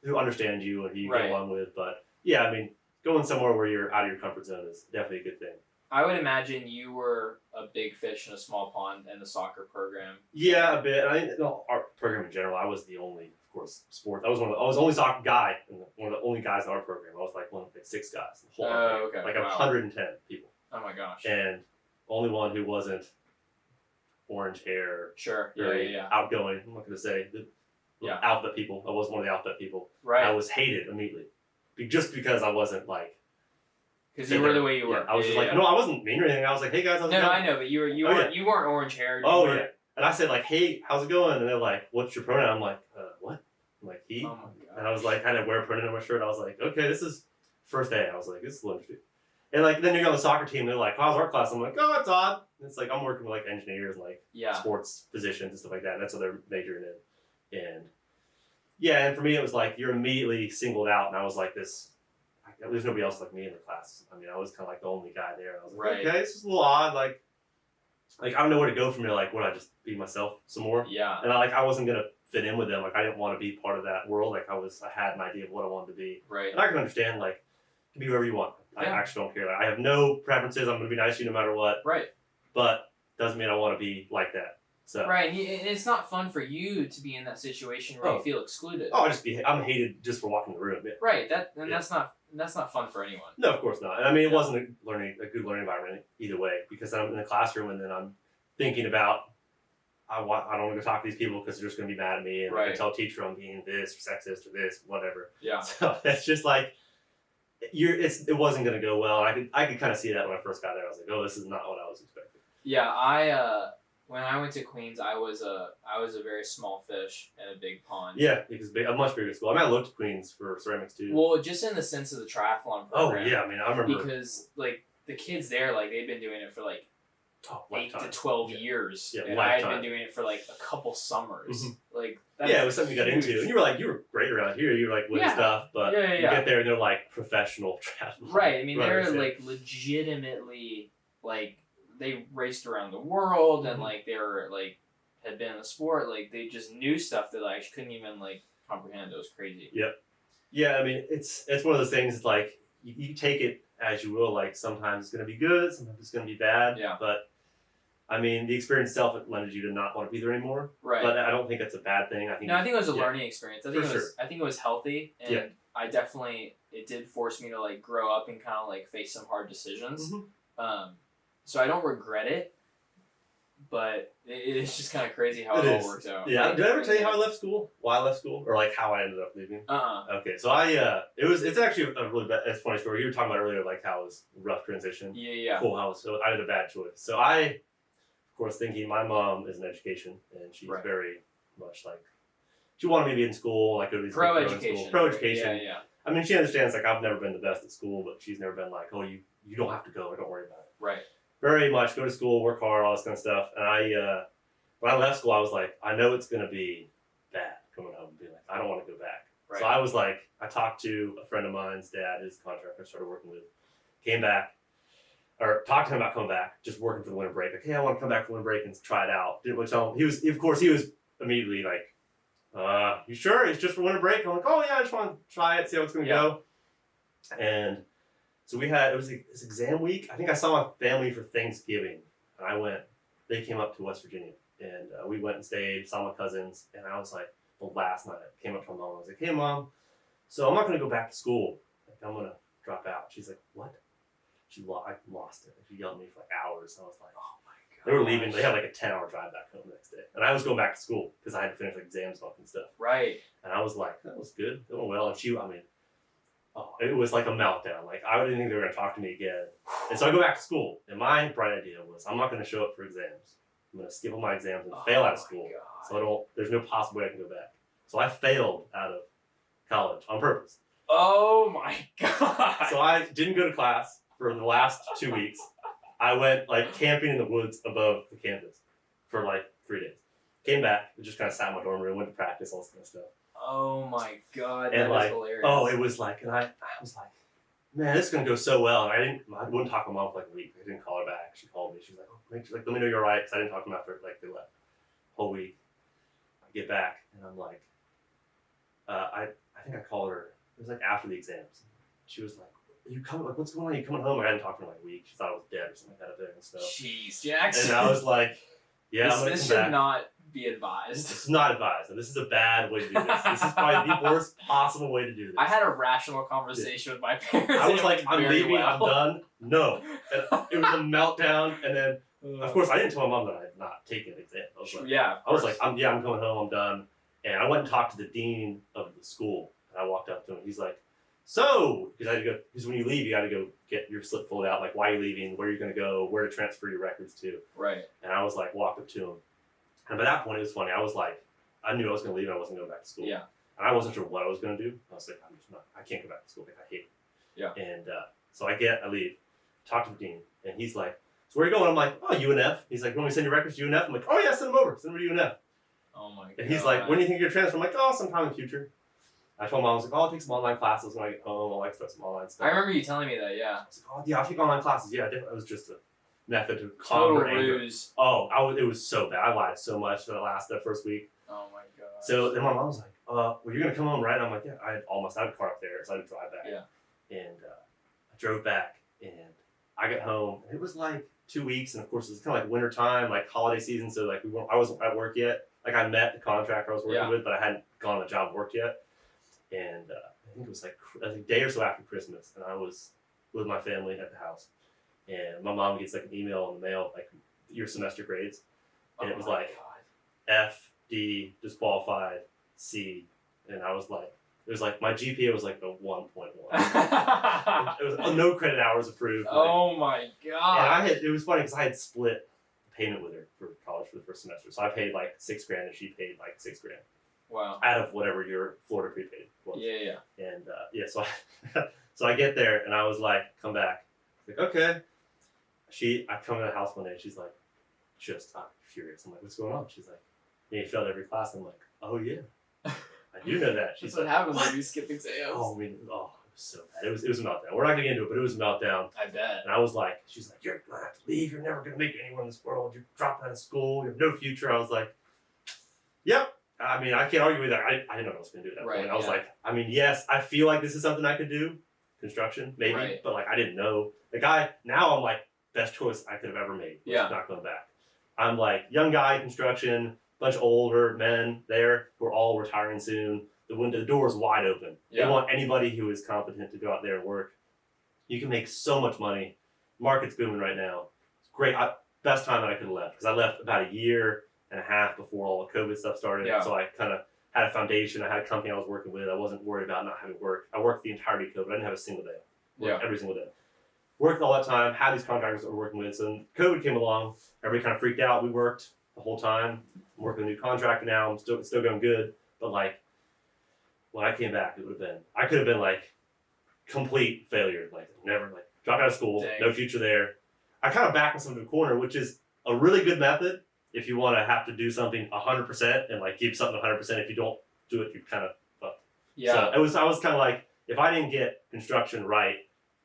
who understand you and who you get along with. But yeah, I mean, going somewhere where you're out of your comfort zone is definitely a good thing. I would imagine you were a big fish in a small pond in the soccer program. Yeah, a bit. Our program in general, I was the only, of course, sport. I was the only soccer guy, and one of the only guys in our program. I was like one of the 6 guys. In the whole okay. Like 110 people. Oh my gosh. And only one who wasn't orange hair. Sure. Yeah. Outgoing. I'm not going to say alphabet people. I was one of the alphabet people. Right. I was hated immediately, just because I wasn't like. Because you were the way you were. I was just like, no, I wasn't mean or anything. I was like, hey guys, how's it going? No, I know, but you weren't orange haired. Yeah. And I said like, hey, how's it going? And they're like, what's your pronoun? I'm like, what? I'm like, he. Oh my god. And I was like, I had to wear a pronoun on my shirt. I was like, okay, this is first day. I was like, this is a little interesting. And like then you're on the soccer team. They're like, how's our class? I'm like, oh, it's odd. And it's like I'm working with like engineers, and like sports physicians and stuff like that. And that's what they're majoring in. And for me, it was like you're immediately singled out, and I was like this. There's nobody else like me in the class. I mean, I was kind of like the only guy there. I was like, okay, this is a little odd. Like I don't know where to go from here. Like, would I just be myself some more? Yeah. And I wasn't gonna fit in with them. Like, I didn't want to be part of that world. Like, I had an idea of what I wanted to be. Right. And I can understand. Like, you can be whoever you want. I actually don't care. Like, I have no preferences. I'm gonna be nice to you no matter what. Right. But doesn't mean I want to be like that. So. Right, and it's not fun for you to be in that situation where you feel excluded. Oh, I'm hated just for walking the room. Yeah. Right. That's not fun for anyone. No, of course not. And I mean, it wasn't a good learning environment either way, because I'm in the classroom and then I'm thinking about I don't want to go talk to these people because they're just going to be mad at me, and I can tell teacher I'm being this or sexist or this, whatever. Yeah. So it's just like it wasn't going to go well. I could kind of see that when I first got there. I was like, oh, this is not what I was expecting. Yeah, when I went to Queens, I was a very small fish in a big pond. Yeah, because a much bigger school. I mean, I looked at Queens for ceramics too. Well, just in the sense of the triathlon program. Oh yeah, I mean, I remember because like the kids there, like they've been doing it for like 8 to 12 years, and lifetime. I had been doing it for like a couple summers. Mm-hmm. Like it was something you got into, and you were great around here. You were like winning stuff, but you get there and they're like professional triathlon. Right. I mean, they're like legitimately like. They raced around the world and like they were like had been in the sport, like they just knew stuff that I couldn't even like comprehend. It was crazy. Yep. Yeah, I mean it's one of those things like you take it as you will. Like sometimes it's gonna be good, sometimes it's gonna be bad. Yeah. But I mean the experience itself it led you to not want to be there anymore. Right. But I don't think that's a bad thing. I think it was a learning experience. I think it was healthy, and Yeah. it did force me to like grow up and kind of like face some hard decisions. Mm-hmm. So I don't regret it, but it's just kind of crazy how it all works out. Yeah. Did I ever tell you how I left school? Why I left school? Or like how I ended up leaving? Okay, so it's actually a really bad, it's a funny story. You were talking about earlier like how it was a rough transition. Yeah. Full house. So I did a bad choice. So I, of course, thinking my mom is in education and she's very much like, she wanted me to be in school, like go to these pro-education. Pro-education. Yeah. I mean, she understands like I've never been the best at school, but she's never been like, oh, you don't have to go, or don't worry about it. Right. Very much go to school, work hard, all this kind of stuff. And when I left school, I was like, I know it's going to be bad coming home and being like, I don't want to go back. Right. So I was like, I talked to a friend of mine's dad, his contractor, I started working with, came back, or talked to him about coming back, just working for the winter break. Like, hey, I want to come back for the winter break and try it out. Didn't want to tell him. He was immediately like, you sure? It's just for winter break? I'm like, oh yeah, I just want to try it, see how it's going to go. And so it was exam week. I think I saw my family for Thanksgiving. And they came up to West Virginia. And we went and stayed, saw my cousins. And I was like, the last night, I came up to my mom. I was like, hey mom, so I'm not going to go back to school. Like, I'm going to drop out. She's like, what? I lost it. She yelled at me for like hours. I was like, oh my God. They were leaving. They had like a 10-hour drive back home the next day. And I was going back to school because I had to finish like exams and stuff. Right. And I was like, that was good. It went well. And it was like a meltdown. Like, I didn't think they were going to talk to me again. And so I go back to school. And my bright idea was, I'm not going to show up for exams. I'm going to skip all my exams and fail out of school. So there's no possible way I can go back. So I failed out of college on purpose. Oh my god. So I didn't go to class for the last 2 weeks. I went like camping in the woods above the campus for like 3 days. Came back, just kind of sat in my dorm room, went to practice, all this kind of stuff. Oh my god, and that like, is hilarious. Oh, it was like, and I was like, man, this is gonna go so well. And I wouldn't talk to my mom for like a week. I didn't call her back. She called me. She was like, oh, let me know you're right, because I didn't talk to them after like they left. Whole week. I get back and I'm like, I think I called her. It was like after the exams. She was like, "Are you coming? Like, what's going on? Are you coming home?" I hadn't talked to her in like a week. She thought I was dead or something like that there and stuff. Jeez, Jackson. And I was like, "Yeah, I'm gonna this come should back." not be advised. This is not advised. And this is a bad way to do this. This is probably the worst possible way to do this. I had a rational conversation with my parents. I was like, "I'm leaving. Well. I'm done." No, and it was a meltdown. And then, of course, I didn't tell my mom that I had not taken an exam. I was like, I was like, I'm coming home. I'm done. And I went and talked to the dean of the school. And I walked up to him. He's like, "So," because I had to go. Because when you leave, you got to go get your slip filled out. Like, why are you leaving? Where are you going to go? Where to transfer your records to? Right. And I was like, walked up to him. And by that point, it was funny. I was like, I knew I was going to leave and I wasn't going back to school. Yeah. And I wasn't sure what I was going to do. I was like, I can't go back to school. Like, I hate it. Yeah. And so I leave, talk to the dean, and he's like, "So where are you going?" I'm like, "Oh, UNF." He's like, "You want me to send your records to UNF?" I'm like, "Oh yeah, send them over. Send them to UNF." Oh my god. And he's like, "When do you think you're transferring?" I'm like, "Oh, sometime in the future." I told mom, I was like, "Oh, I'll take some online classes when I get home. I'll like start some online stuff." I remember you telling me that, yeah. I was like, "Oh yeah, I'll take online classes." Yeah, it was just a method to Total calm her anger. ruse. Oh, it was so bad. I lied so much for that first week. Oh my god. So then my mom was like, "Well, you're gonna come home, right?" I'm like, "Yeah." I had a car up there, so I had to drive back. Yeah. And I drove back, and I got home, and it was like 2 weeks, and of course it was kind of like winter time, like holiday season. So like I wasn't at work yet. Like I met the contractor I was working with, but I hadn't gone on the job work yet. And I think it was like a day or so after Christmas, and I was with my family at the house, and my mom gets like an email in the mail, like your semester grades, and it was like F, D, disqualified, C, and I was like, it was like my GPA was like a 1.1. It was no credit hours approved. Oh my god! And it was funny because I had split payment with her for college for the first semester, so I paid like $6,000 and she paid like $6,000. Wow. Out of whatever your Florida prepaid was. Yeah. And so so I get there and I was like, "Come back." Like, okay. I come in the house one day and she's like, I'm furious. I'm like, "What's going on?" She's like, "Yeah, you failed every class." I'm like, "Oh yeah, I do know that." She's That's what like, happens when you skip exams. Oh, I mean, it was so bad. It was a meltdown. We're not gonna get into it, but it was a meltdown. I bet. And I was like, she's like, "You're gonna have to leave. You're never gonna make it anywhere in this world. You're dropping out of school. You have no future." I was like, "Yep." I mean, I can't argue with that. I didn't know what I was going to do at that point. I was like, I mean, yes, I feel like this is something I could do, construction, maybe, but like I didn't know. Now I'm like, best choice I could have ever made. Not going back. I'm like, young guy, construction, bunch of older men there who are all retiring soon. The door is wide open. They want anybody who is competent to go out there and work. You can make so much money. Market's booming right now. It's great. Best time that I could have left, because I left about a year and a half before all the COVID stuff started. So I kind of had a foundation. I had a company I was working with. I wasn't worried about not having work. I worked the entirety of COVID. I didn't have a single day. Worked every single day. Worked all that time. Had these contractors that we're working with. So when COVID came along, everybody kind of freaked out. We worked the whole time. I'm working with a new contractor now. I'm still going good. But like, when I came back, I could have been like complete failure. Like never, like dropped out of school, no future there. I kind of backed myself into a corner, which is a really good method if you want to have to do something 100% and like keep something 100%. If you don't do it, you kind of fucked. Yeah. So I was kind of like, if I didn't get construction right,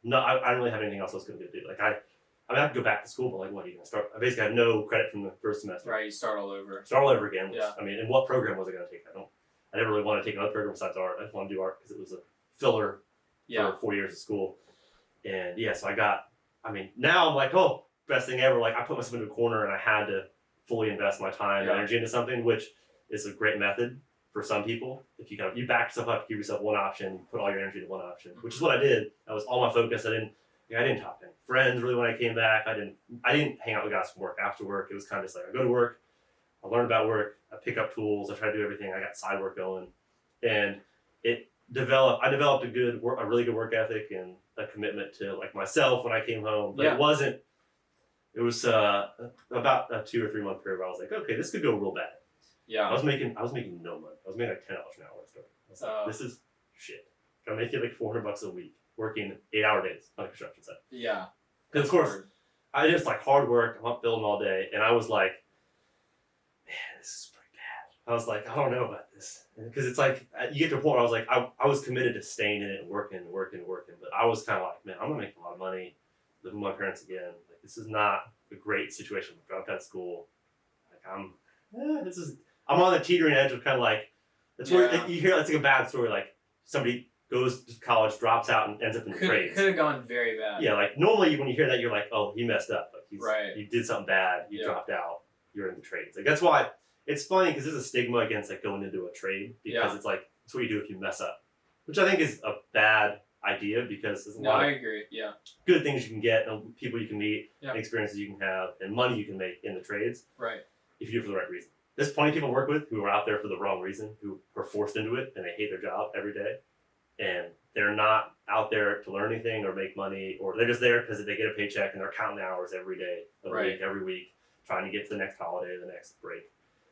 I didn't really have anything else I was going to do. Like I have to go back to school, but like, what are you going to start? I basically had no credit from the first semester. Right, you start all over. Start all over again. Which, I mean, and what program was I going to take? I didn't really want to take another program besides art. I just wanted to do art because it was a filler for 4 years of school. And so now I'm like, oh, best thing ever. Like I put myself into a corner and I had to fully invest my time and energy into something, which is a great method for some people. If you back yourself up, give yourself one option, put all your energy into one option, which is what I did. That was all my focus. I didn't talk to any friends really when I came back. I didn't hang out with guys from work after work. It was kind of just like I go to work, I learn about work, I pick up tools, I try to do everything. I got side work going, and I developed a really good work ethic and a commitment to like myself when I came home. But it was about a 2 or 3 month period where I was like, okay, this could go real bad. Yeah. I was making no money. I was making like $10 an hour. I was like, this is shit. I'm making like $400 a week working 8-hour days on a construction site. Yeah. Because of course, I just like hard work. I'm up building all day, and I was like, man, this is pretty bad. I was like, I don't know about this, because it's like you get to a point where I was like, I was committed to staying in it and working, but I was kind of like, man, I'm gonna make a lot of money, live with my parents again. Like, this is not a great situation. I dropped out of school. Like, I'm on the teetering edge of kind of like, that's where you hear that's like a bad story, like somebody goes to college, drops out, and ends up in the trades. Could have gone very bad. Yeah, like normally when you hear that, you're like, oh, he messed up. Like you did something bad. You dropped out. You're in the trades. Like that's why it's funny, because there's a stigma against like going into a trade, because it's like it's what you do if you mess up, which I think is a bad idea, because there's a lot of agree. Yeah. good things you can get, and people you can meet, Yeah. and experiences you can have, and money you can make in the trades. Right. If you do it for the right reason. There's plenty of people I work with who are out there for the wrong reason, who are forced into it, and they hate their job every day, and they're not out there to learn anything or make money, or they're just there because they get a paycheck and they're counting the hours every day of the week, every week, trying to get to the next holiday, the next break.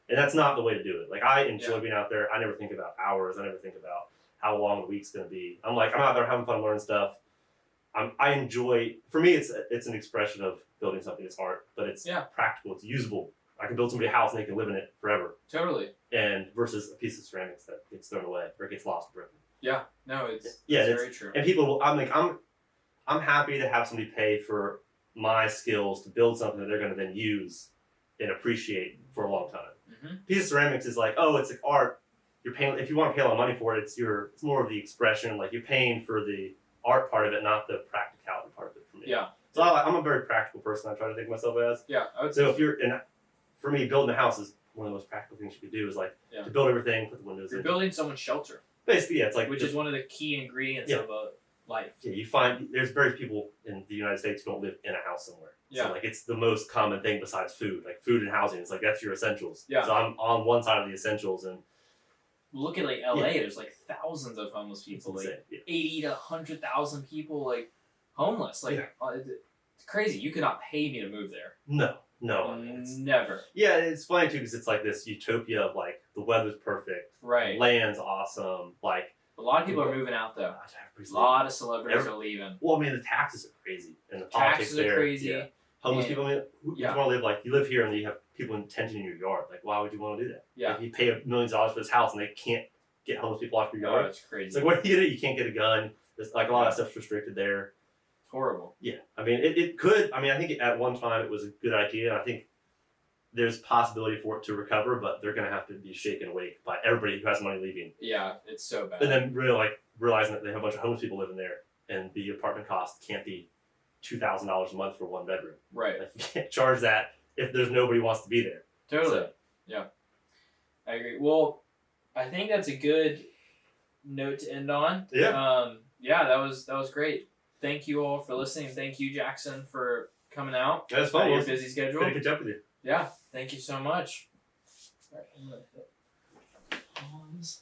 And that's not the way to do it. Like, I enjoy being out there. I never think about hours. I never think about how long the week's going to be. I'm like, I'm out there having fun, learning stuff. I enjoy, for me, it's an expression of building something. It's art, but it's practical. It's usable. I can build somebody a house and they can live in it forever. Totally. And versus a piece of ceramics that gets thrown away or gets lost or broken. Yeah. No, it's very true. And people, I'm happy to have somebody pay for my skills to build something that they're going to then use and appreciate for a long time. Mm-hmm. Piece of ceramics is like, oh, it's like art. You're paying, if you want to pay a lot of money for it, it's more of the expression. Like, you're paying for the art part of it, not the practicality part of it for me. Yeah. So I'm a very practical person. I try to think of myself as. Yeah. For me, building a house is one of the most practical things you can do. Is like to build everything, put the windows in. You're building someone's shelter. Basically, yeah, it's like which is one of the key ingredients of a life. Yeah, you find there's very few people in the United States who don't live in a house somewhere. Yeah. So like it's the most common thing besides food, like food and housing. It's like that's your essentials. Yeah. So I'm on one side of the essentials, and look at like LA. There's like thousands of homeless people, like 80 to 100,000 people like homeless. Like it's crazy. You could not pay me to move there. No. Never. Yeah, it's funny too because it's like this utopia of like the weather's perfect, right? Land's awesome. Like a lot of people are moving out though. A lot of celebrities are leaving. Well, I mean the taxes are crazy and the taxes politics are crazy. Yeah. Homeless people. I mean, who want to live like you live here and you have people in tension in your yard? Like, why would you want to do that? Yeah. Like, you pay millions of dollars for this house and they can't get homeless people off your yard. Oh, that's crazy. It's like, what do you do? You can't get a gun. There's like a lot of stuff's restricted there. Horrible. Yeah, I mean, it could. I mean, I think at one time it was a good idea. I think there's possibility for it to recover, but they're going to have to be shaken awake by everybody who has money leaving. Yeah, it's so bad. And then really realizing that they have a bunch of homeless people living there, and the apartment cost can't be $2,000 a month for one bedroom. Right. Like, you can't charge that if there's nobody who wants to be there. Totally. So. Yeah. I agree. Well, I think that's a good note to end on. Yeah. Yeah, that was great. Thank you all for listening. Thank you, Jackson, for coming out. That's fun. Your busy schedule. Good to catch up with you. Yeah. Thank you so much. All right, I'm gonna hit pause.